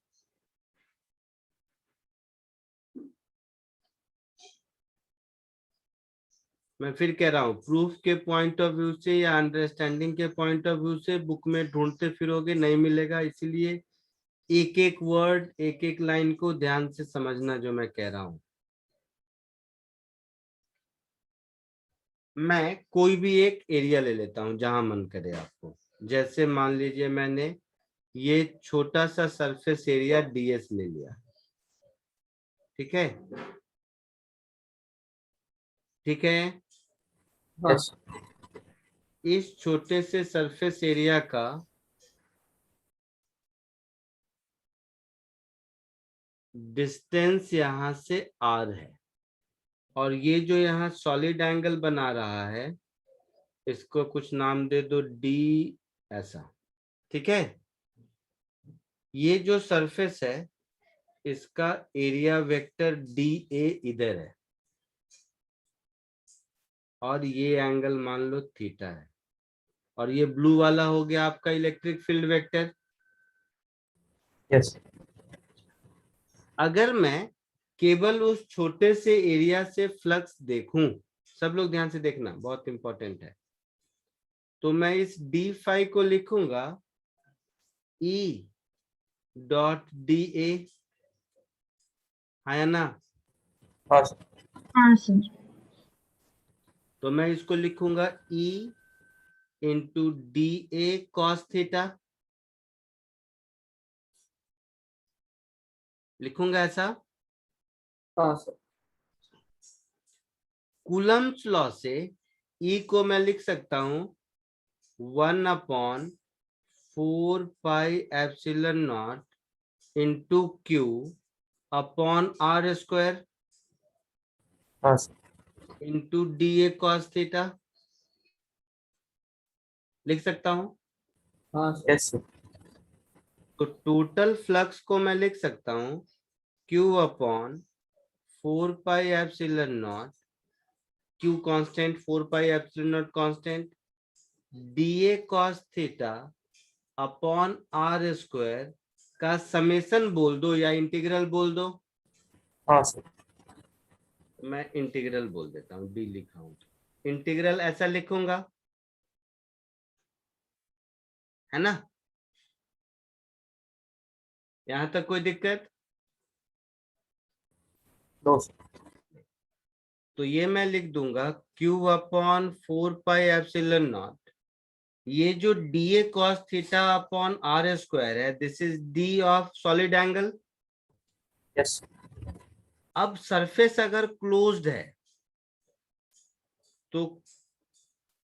मैं फिर कह रहा हूँ, प्रूफ के पॉइंट ऑफ व्यू से या अंडरस्टैंडिंग के पॉइंट ऑफ व्यू से बुक में ढूंढते फिरोगे, नहीं मिलेगा। इसीलिए एक एक वर्ड, एक एक लाइन को ध्यान से समझना जो मैं कह रहा हूं। मैं कोई भी एक एरिया ले लेता हूं जहां मन करे आपको, जैसे मान लीजिए मैंने ये छोटा सा सरफेस एरिया ds ले लिया, ठीक है, ठीक है। हाँ यस। इस छोटे से सरफेस एरिया का डिस्टेंस यहां से r है, और ये जो यहाँ सॉलिड एंगल बना रहा है, इसको कुछ नाम दे दो d, ऐसा, ठीक है। ये जो सरफेस है, इसका एरिया वेक्टर dA इधर है, और ये एंगल मान लो थीटा है, और ये ब्लू वाला हो गया आपका इलेक्ट्रिक फील्ड वेक्टर। यस। अगर मैं केवल उस छोटे से एरिया से फ्लक्स देखूं, सब लोग ध्यान से देखना, बहुत इंपॉर्टेंट है, तो मैं इस d5 को लिखूंगा E डॉट dA, है ना। हाँ सर। हाँ सर। तो मैं इसको लिखूंगा E into dA cos theta, लिखूंगा ऐसा। हाँ सर। कूलम्स लॉ से E को मैं लिख सकता हूं 1/4πε0 इंटू Q अपॉन r² हाँ sir. Into dA cos theta, लिख सकता हूं। हाँ सर। Yes sir. तो टोटल फ्लक्स को मैं लिख सकता हूं Q upon 4πε0, Q constant, 4πε0 constant, dA cos theta upon r² का समेशन बोल दो या इंटीग्रल बोल दो। हाँ सर। मैं इंटीग्रल बोल देता हूँ, d लिखा हूं, इंटीग्रल ऐसा लिखूंगा, है ना। यहां तक कोई दिक्कत? No sir. तो ये मैं लिख दूंगा Q अपॉन 4πε0, ये जो dA cos theta upon r² है, this is d of solid angle. Yes. अब सरफेस अगर क्लोज्ड है, तो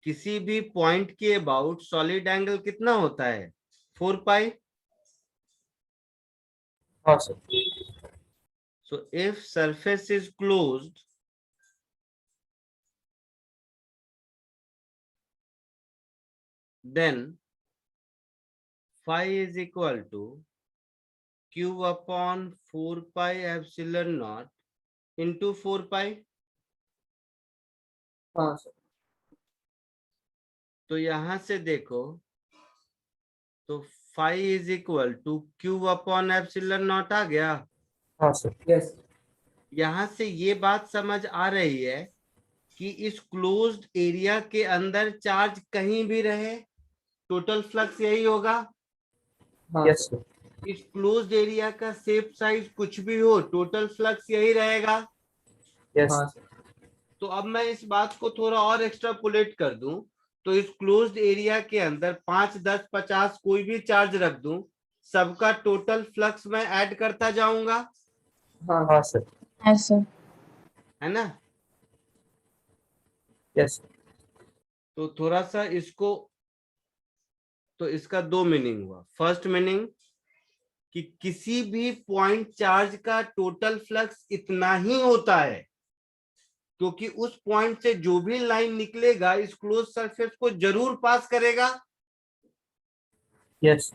किसी भी पॉइंट के अबाउट सॉलिड एंगल कितना होता है, 4π। हाँ sir. So if surface is closed, then phi is equal to Q upon 4πε0 into 4π। हाँ सर। तो यहां से देखो, तो phi is equal to Q upon ε0 आ गया। हाँ सर। यस। यहां से ये बात समझ आ रही है कि इस क्लोज्ड एरिया के अंदर चार्ज कहीं भी रहे, टोटल फ्लक्स यही होगा। हाँ Yes, सर। sir. इस क्लोज्ड एरिया का शेप साइज कुछ भी हो, टोटल फ्लक्स यही रहेगा। Yes. हाँ सर। तो अब मैं इस बात को थोड़ा और एक्स्ट्रापोलेट कर दूं, तो इस क्लोज्ड एरिया के अंदर 5, 10, 50 कोई भी चार्ज रख दूं, सबका टोटल फ्लक्स मैं ऐड करता जाऊंगा, हाँ हाँ sir. Yes, sir. है ना। Yes. तो थोड़ा सा इसको, तो इसका दो मीनिंग हुआ। फर्स्ट मीनिंग कि किसी भी पॉइंट चार्ज का टोटल फ्लक्स इतना ही होता है, क्योंकि उस पॉइंट से जो भी लाइन निकलेगा इस क्लोज सरफेस को जरूर पास करेगा। Yes.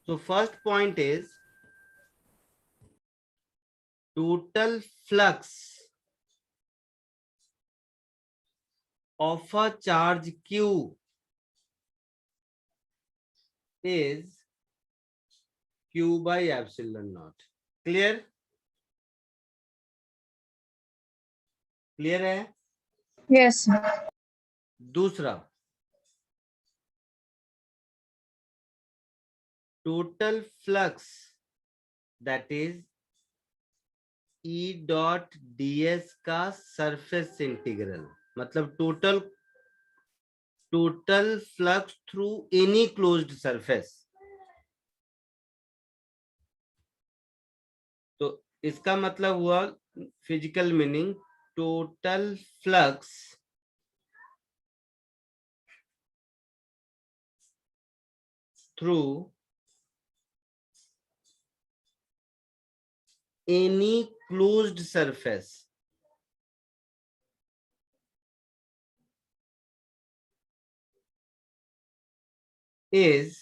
So first point is total flux of a charge q is q by epsilon naught. Clear? Clear है? Yes, sir. दूसरा, total flux, that is E dot ds का सरफेस इंटीग्रल, मतलब total flux through any closed surface. तो इसका मतलब हुआ physical meaning, total flux through any closed surface is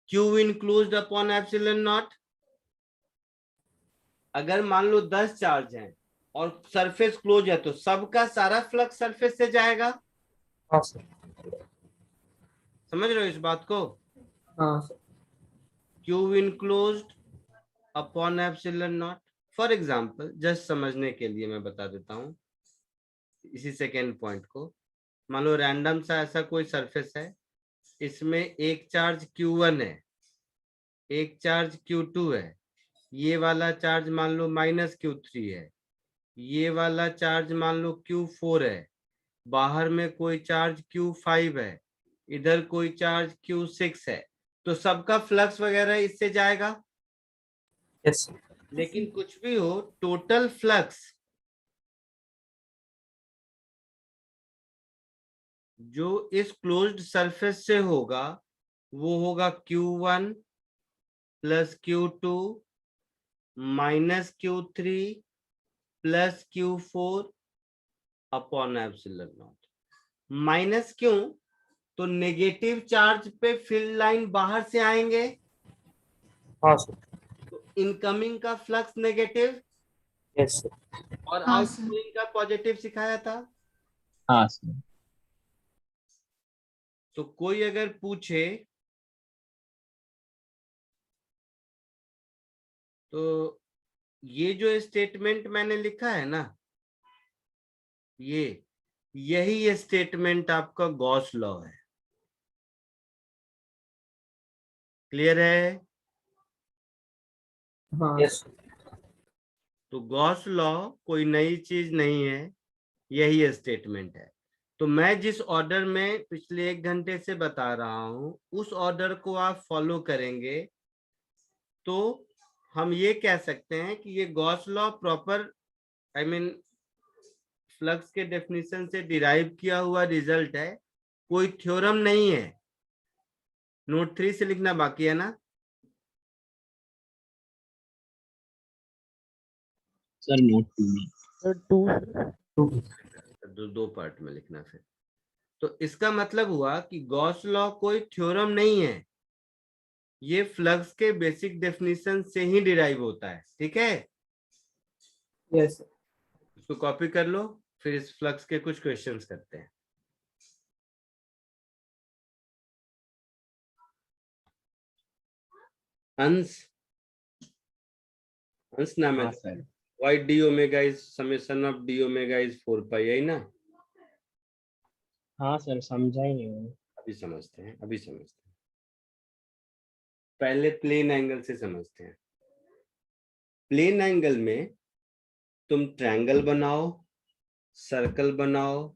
q enclosed upon epsilon naught। अगर मान लो 10 charge हैं और सरफेस क्लोज है, तो सबका सारा फ्लक्स सरफेस से जाएगा। हाँ sir. समझ रहे हो इस बात को? हाँ sir. q enclosed upon epsilon not. For example, just समझने के लिए मैं बता देता हूं इसी सेकेंड पॉइंट को। मान लो रैंडम सा ऐसा कोई सरफेस है, इसमें एक चार्ज Q1 है, एक चार्ज Q2 है, ये वाला चार्ज मान लो -Q3 है, ये वाला चार्ज मान लो Q4 है, बाहर में कोई चार्ज Q5 है, इधर कोई चार्ज Q6 है, तो सबका फ्लक्स वगैरह इससे जाएगा। Yes sir. लेकिन कुछ भी हो, टोटल फ्लक्स जो इस क्लोज्ड सरफेस से होगा वो होगा Q1 plus Q2 minus Q3 plus Q4 upon epsilon not. Minus क्यों? तो नेगेटिव चार्ज पे फील्ड लाइन बाहर से आएंगे, हाँ sir. तो इनकमिंग का फ्लक्स नेगेटिव Yes sir. और हाँ, sir. आउटगोइंग का पॉजिटिव सिखाया था। हाँ sir. तो कोई अगर पूछे तो ये जो स्टेटमेंट मैंने लिखा है ना, यही स्टेटमेंट आपका गॉस लॉ है। क्लियर है? हाँ Yes sir. तो गॉस लॉ कोई नई चीज नहीं है, यही स्टेटमेंट है। तो मैं जिस ऑर्डर में पिछले 1 घंटे से बता रहा हूं, उस ऑर्डर को आप फॉलो करेंगे तो हम ये कह सकते हैं कि ये Gauss law proper, I mean flux के डेफिनेशन से डिराइव किया हुआ रिजल्ट है, कोई थ्योरम नहीं है। नोट 3 से लिखना बाकी है ना? Sir, note 2 में. सर 2 दो पार्ट में लिखना फिर। तो इसका मतलब हुआ कि गॉस लॉ कोई थ्योरम नहीं है, ये फ्लक्स के बेसिक डेफिनेशन से ही डिराइव होता है। ठीक है, यस सर। इसको कॉपी कर लो, फिर इस फ्लक्स के कुछ क्वेश्चंस करते हैं। अंश, अंश नाम है हाँ sir. Why d omega is summation of d omega is 4 pi, यही ना? हाँ सर, समझा ही नहीं मैंने। अभी समझते हैं, अभी समझते हैं। पहले प्लेन एंगल से समझते हैं। प्लेन एंगल में तुम ट्रायंगल बनाओ, सर्कल बनाओ,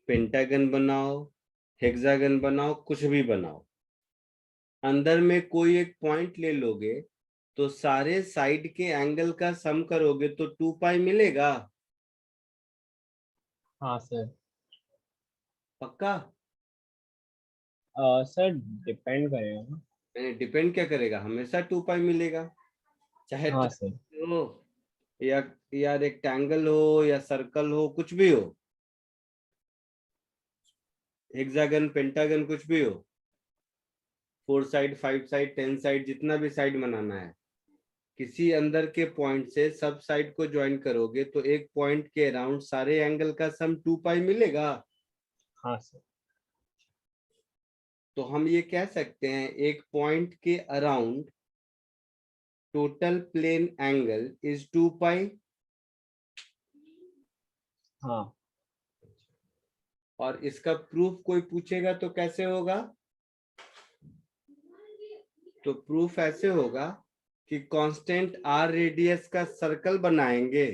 पेंटागन बनाओ, हेक्सागन बनाओ, कुछ भी बनाओ, अंदर में कोई एक पॉइंट ले लोगे तो सारे साइड के एंगल का सम करोगे तो 2 पाई मिलेगा। हाँ सर। पक्का? सर डिपेंड करेगा ना। डिपेंड क्या करेगा, हमेशा 2 पाई मिलेगा, चाहे हाँ सर। हो या रेक्टेंगल हो या सर्कल हो, कुछ भी हो, हेक्सागन पेंटागन कुछ भी हो, 4 साइड 5 साइड 10 साइड जितना भी साइड बनाना है, किसी अंदर के पॉइंट से सब साइड को ज्वाइन करोगे तो एक पॉइंट के अराउंड सारे एंगल का सम 2 पाई मिलेगा। हाँ सर। तो हम ये कह सकते हैं एक पॉइंट के around total plane angle is 2 pi. हाँ। और इसका प्रूफ कोई पूछेगा तो कैसे होगा? तो प्रूफ ऐसे होगा कि कांस्टेंट आर रेडियस का सर्कल बनाएंगे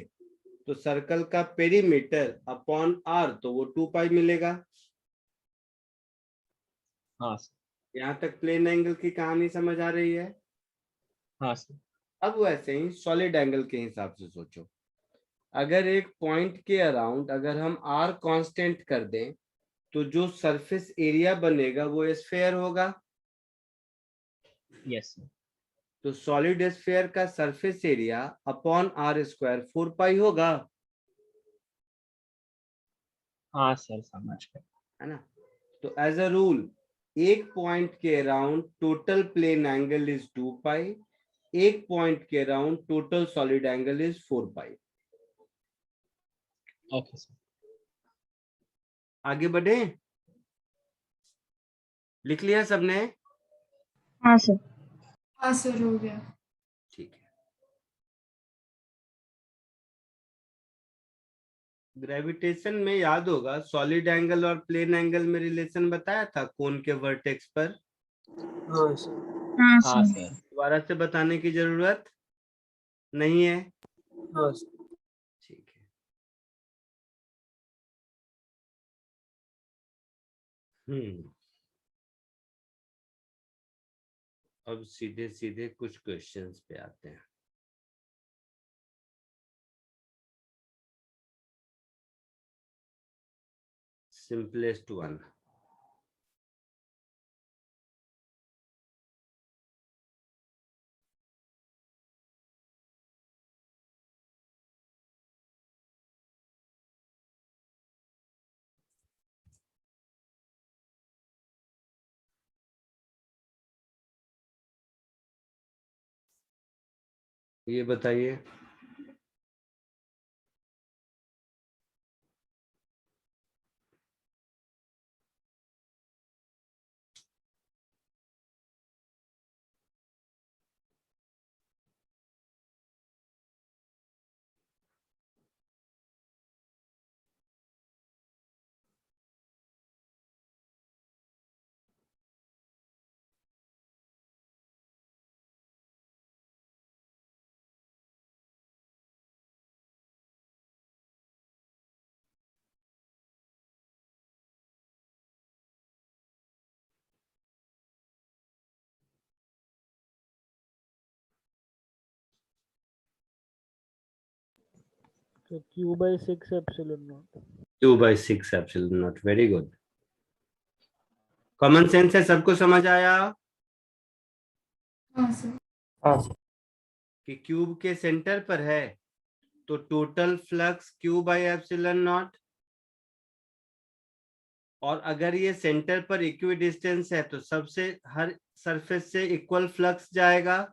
तो सर्कल का पेरीमीटर अपॉन आर, तो वो 2 पाई मिलेगा। हाँ सर। यहाँ तक प्लेन एंगल की कहानी समझ आ रही है? हाँ सर। अब वैसे ही सॉलिड एंगल के हिसाब से सोचो, अगर एक पॉइंट के अराउंड अगर हम आर कांस्टेंट कर दें तो जो सरफेस एरिया बनेगा वो स्फेयर होगा। Yes sir. तो सॉलिड स्फेयर का surface area upon are square 4 pi होगा, हाँ सर, समझ गए। है ना? तो एज अ रूल एक पॉइंट के around total plane angle is 2 pi, एक पॉइंट के around total solid angle is 4 pi. Okay sir. आगे बढ़े? लिख लिया सबने? हाँ सर। हाँ सर, हो गया। ठीक है। ग्रेविटेशन में याद होगा सॉलिड एंगल और प्लेन एंगल में रिलेशन बताया था कोन के वर्टेक्स पर। हाँ सर। हाँ हाँ सर। सर। दोबारा से बताने की जरूरत नहीं है। हाँ सर। ठीक है। अब सीधे सीधे कुछ क्वेश्चंस पे आते हैं। सिंपलेस्ट वन, ये बताइए तो Q/6 epsilon not. 2/6 epsilon not. Very good. Common sense है, सबको समझ आया हाँ सर। हाँ सर। कि क्यूब के सेंटर पर है तो टोटल फ्लक्स Q/एप्सिलॉन नॉट, और अगर ये सेंटर पर इक्वी डिस्टेंस है तो सबसे हर सरफेस से इक्वल फ्लक्स जाएगा।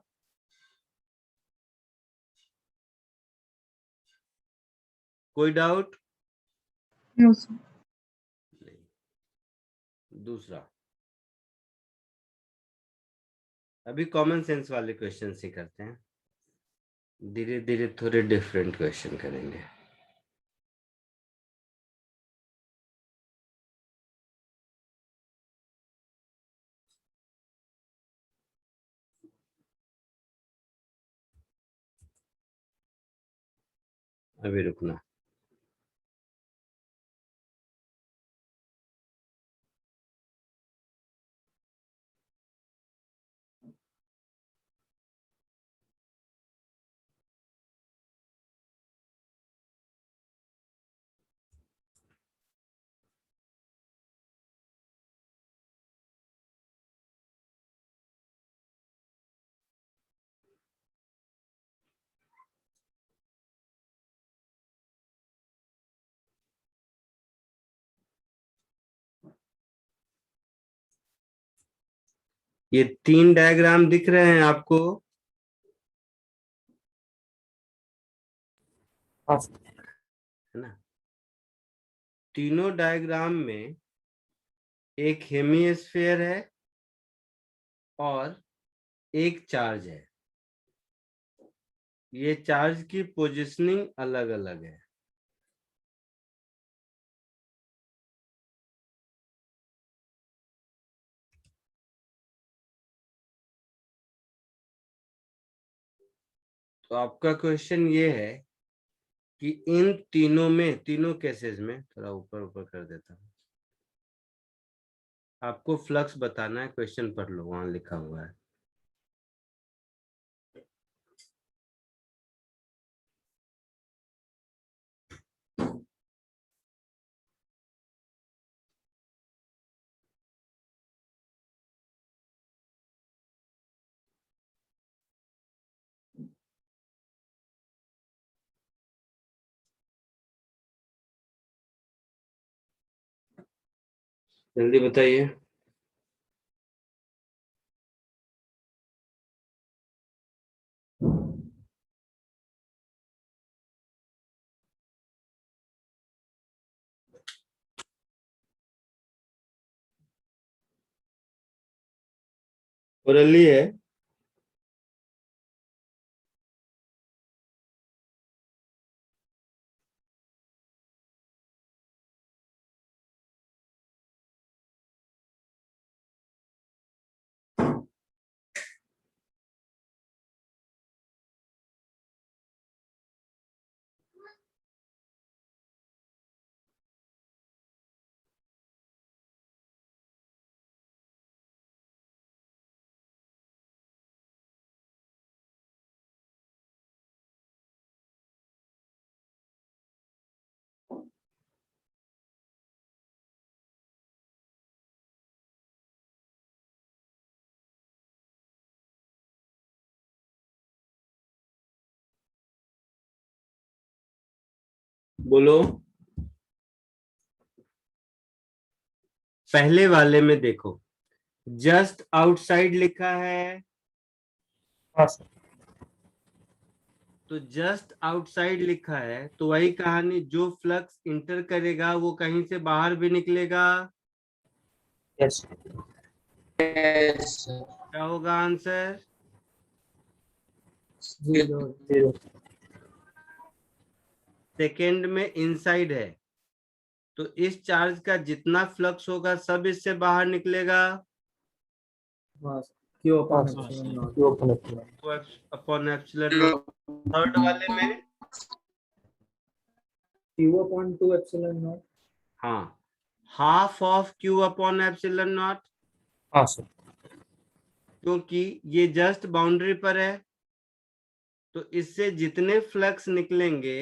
कोई डाउट? No sir. दूसरा, अभी कॉमन सेंस वाले क्वेश्चन ही करते हैं। धीरे धीरे थोड़े डिफरेंट क्वेश्चन करेंगे। अभी रुकना। ये 3 डायग्राम दिख रहे हैं आपको? हाँ सर। है ना? तीनों डायग्राम में एक हेमिस्फीयर है और एक चार्ज है। ये चार्ज की पोजीशनिंग अलग अलग है। तो आपका क्वेश्चन ये है कि इन तीनों में, तीनों केसेस में, थोड़ा ऊपर ऊपर कर देता हूँ, आपको फ्लक्स बताना है। क्वेश्चन पढ़ लो, वहां लिखा हुआ है। जल्दी बताइए। मुरली है? बोलो। पहले वाले में देखो, जस्ट आउटसाइड लिखा है, हाँ सर। तो जस्ट आउटसाइड लिखा है तो वही कहानी, जो फ्लक्स इंटर करेगा वो कहीं से बाहर भी निकलेगा। Yes Yes, sir. क्या होगा आंसर? 0. 0। सेकेंड में इनसाइड है, तो इस चार्ज का जितना फ्लक्स होगा सब इससे बाहर निकलेगा। Q हाँ upon sir. epsilon naught. Q upon epsilon। Upon epsilon not. Third वाले में, Q upon 2 epsilon naught. हाँ, half of Q upon epsilon not, हाँ सर। क्योंकि ये जस्ट बाउंड्री पर है, तो इससे जितने फ्लक्स निकलेंगे,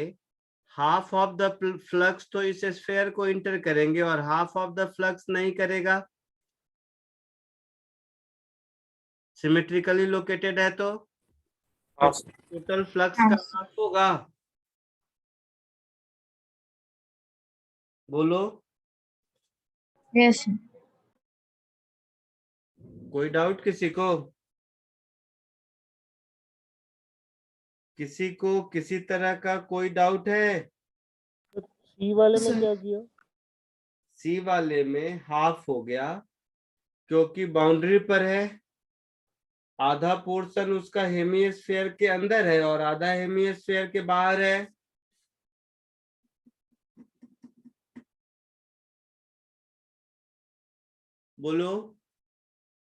हाफ ऑफ द फ्लक्स तो इस स्फीयर को इंटर करेंगे और हाफ ऑफ द फ्लक्स नहीं करेगा। सिमेट्रिकली लोकेटेड है तो हाँ सर। टोटल फ्लक्स हाँ का सर। हाफ होगा। बोलो। Yes sir. कोई डाउट किसी को? किसी को किसी तरह का कोई डाउट है? तो सी वाले में सर। क्या किया? सी वाले में हाफ हो गया, क्योंकि बाउंड्री पर है, आधा पोर्शन उसका हेमिस्फीयर के अंदर है और आधा हेमिस्फीयर के बाहर है। बोलो,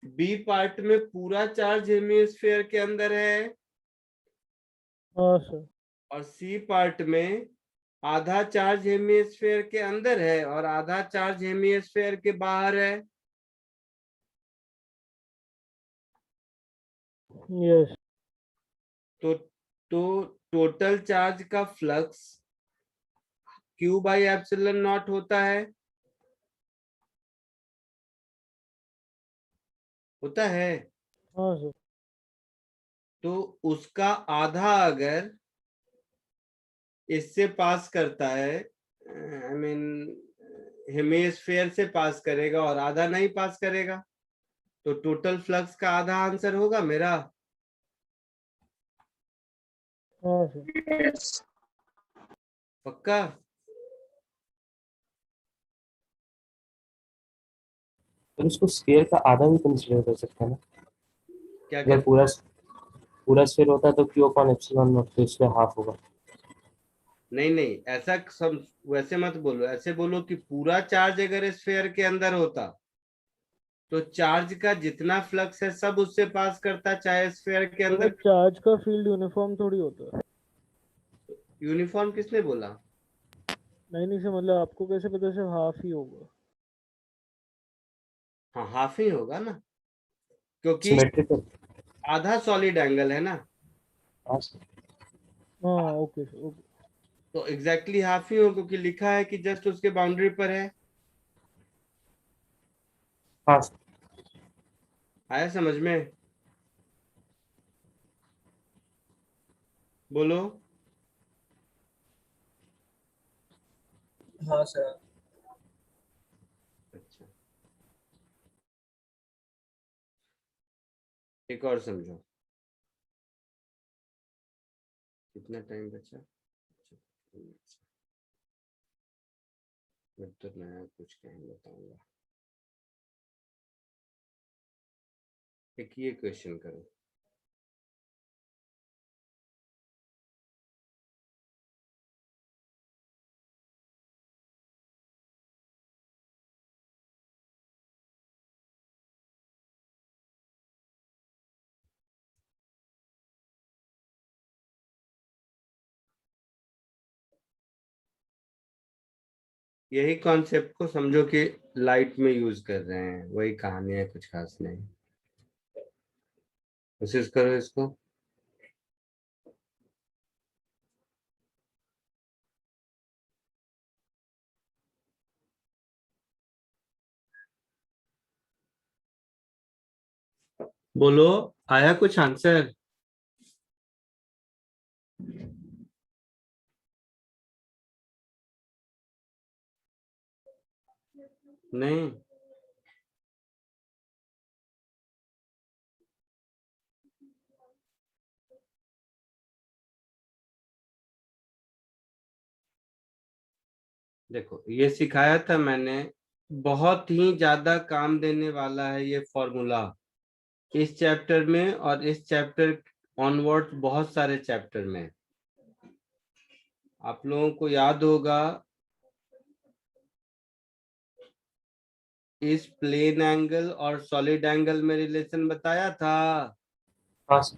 बी पार्ट में पूरा चार्ज हेमिस्फीयर के अंदर है हाँ सर। और सी पार्ट में आधा चार्ज हेमिस्फीयर के अंदर है और आधा चार्ज हेमिस्फीयर के बाहर है। यस। तो टोटल चार्ज का flux Q by epsilon not होता है। होता है। हाँ सर। तो उसका आधा अगर इससे पास करता है, आई मीन हेमिस्फीयर से पास करेगा और आधा नहीं पास करेगा, तो टोटल फ्लक्स का आधा आंसर होगा मेरा। हाँ सर। Yes. पक्का? तो इसको स्फीयर का आधा भी कंसीडर कर सकते हैं ना? क्या अगर क्या? पूरा स्फीयर होता है तो क्यू अपॉन एप्सिलॉन नॉट, तो इसलिए हाफ होगा। नहीं नहीं, ऐसा सब वैसे मत बोलो, ऐसे बोलो कि पूरा चार्ज अगर स्फीयर के अंदर होता तो चार्ज का जितना फ्लक्स है सब उससे पास करता, चाहे स्फीयर के तो अंदर। चार्ज का फील्ड यूनिफॉर्म थोड़ी होता है। यूनिफॉर्म किसने बोला? नहीं सर, मतलब आपको कैसे पता, सिर्फ हाफ ही होगा? हाँ, हाफ ही होगा ना, क्योंकि सिमेट्रिकल। आधा सॉलिड एंगल है ना। हाँ सर। हाँ ओके सर, ओके। तो एग्जैक्टली हाफ ही हो, क्योंकि लिखा है कि जस्ट उसके बाउंड्री पर है। हाँ सर। आया समझ में? बोलो। हाँ सर। अच्छा, एक और समझो। कितना टाइम बचा? मैं तो नया कुछ कहना बताऊंगा। एक ये क्वेश्चन करो। यही कॉन्सेप्ट को समझो कि लाइट में यूज कर रहे हैं, वही कहानी है, कुछ खास नहीं। कोशिश करो इसको। बोलो, आया कुछ आंसर? नहीं? देखो, ये सिखाया था मैंने, बहुत ही ज्यादा काम देने वाला है ये फॉर्मूला इस चैप्टर में और इस चैप्टर ऑनवर्ड्स बहुत सारे चैप्टर में। आप लोगों को याद होगा, इस प्लेन एंगल और सॉलिड एंगल में रिलेशन बताया था हाँ सर।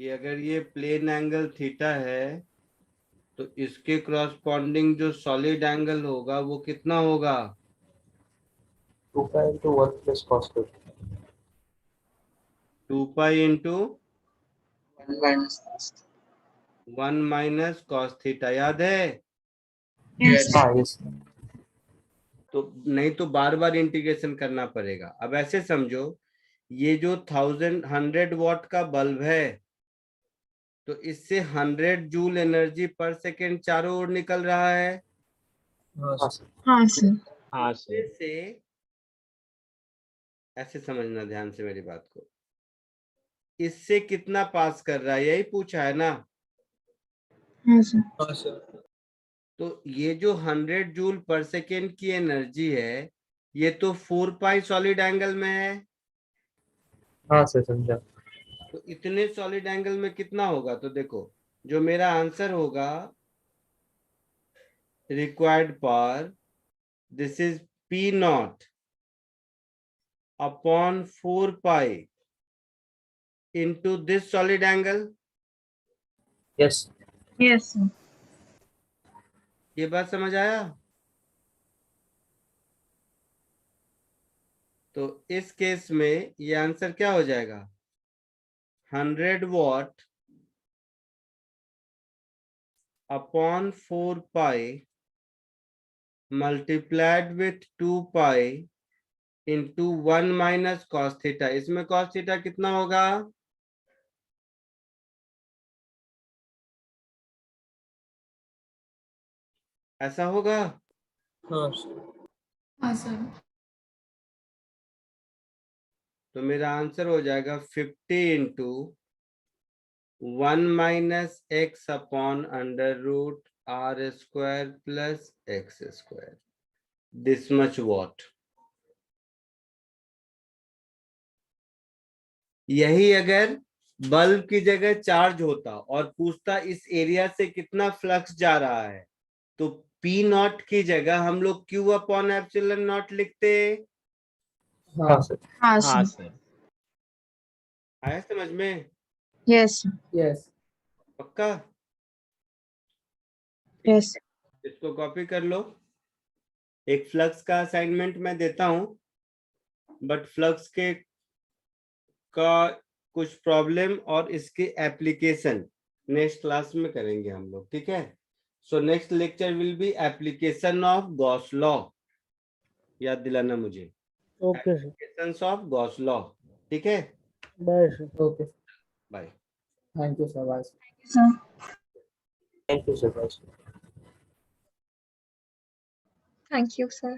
कि अगर ये प्लेन एंगल थीटा है तो इसके क्रॉसपॉन्डिंग जो सॉलिड एंगल होगा वो कितना होगा? 2 pi into 1 plus cos theta. 2 pi into 1 minus cos. 1 minus cos theta, याद है? Yes. हाँ यस। तो नहीं तो बार बार इंटीग्रेशन करना पड़ेगा। अब ऐसे समझो, ये जो 100 वॉट का बल्ब है तो इससे 100 जूल एनर्जी पर सेकेंड चारों ओर निकल रहा है। हाँ सर। हाँ सर। हाँ सर। से ऐसे समझना ध्यान से मेरी बात को, इससे कितना पास कर रहा है यही पूछा है ना। हाँ सर। हाँ सर। तो ये जो 100 जूल पर सेकेंड की एनर्जी है, ये तो 4 पाई सॉलिड एंगल में है। हाँ सर समझा। तो इतने सॉलिड एंगल में कितना होगा, तो देखो जो मेरा आंसर होगा required power, this is P not upon 4 pi into this solid angle. Yes. Yes, sir. ये बात समझ आया? तो इस केस में ये आंसर क्या हो जाएगा, 100 what upon 4 pi multiplied with 2 pi into 1 minus cos theta. इसमें कॉस थीटा कितना होगा, ऐसा होगा। हाँ सर। हाँ सर। तो मेरा आंसर हो जाएगा 50 into 1 minus x upon under root R square plus x square, this much watt. यही अगर बल्ब की जगह चार्ज होता और पूछता इस एरिया से कितना फ्लक्स जा रहा है, तो P नॉट की जगह हम लोग Q अपॉन एप्सिलॉन नॉट लिखते। हाँ सर। हाँ, हाँ sir. सर। आया समझ में? Yes, sir. Yes. पक्का? Yes, sir. इसको कॉपी कर लो। एक फ्लक्स का असाइनमेंट मैं देता हूं, बट फ्लक्स के का कुछ प्रॉब्लम और इसके एप्लीकेशन नेक्स्ट क्लास में करेंगे हम लोग, ठीक है? So next lecture will be application of Gauss law. याद दिलाना मुझे, okay sir. Applications of Gauss law, ठीक है? Bye sir. Okay. Bye. Thank you, sir. Bye. Sir. Thank you sir. Thank you, sir.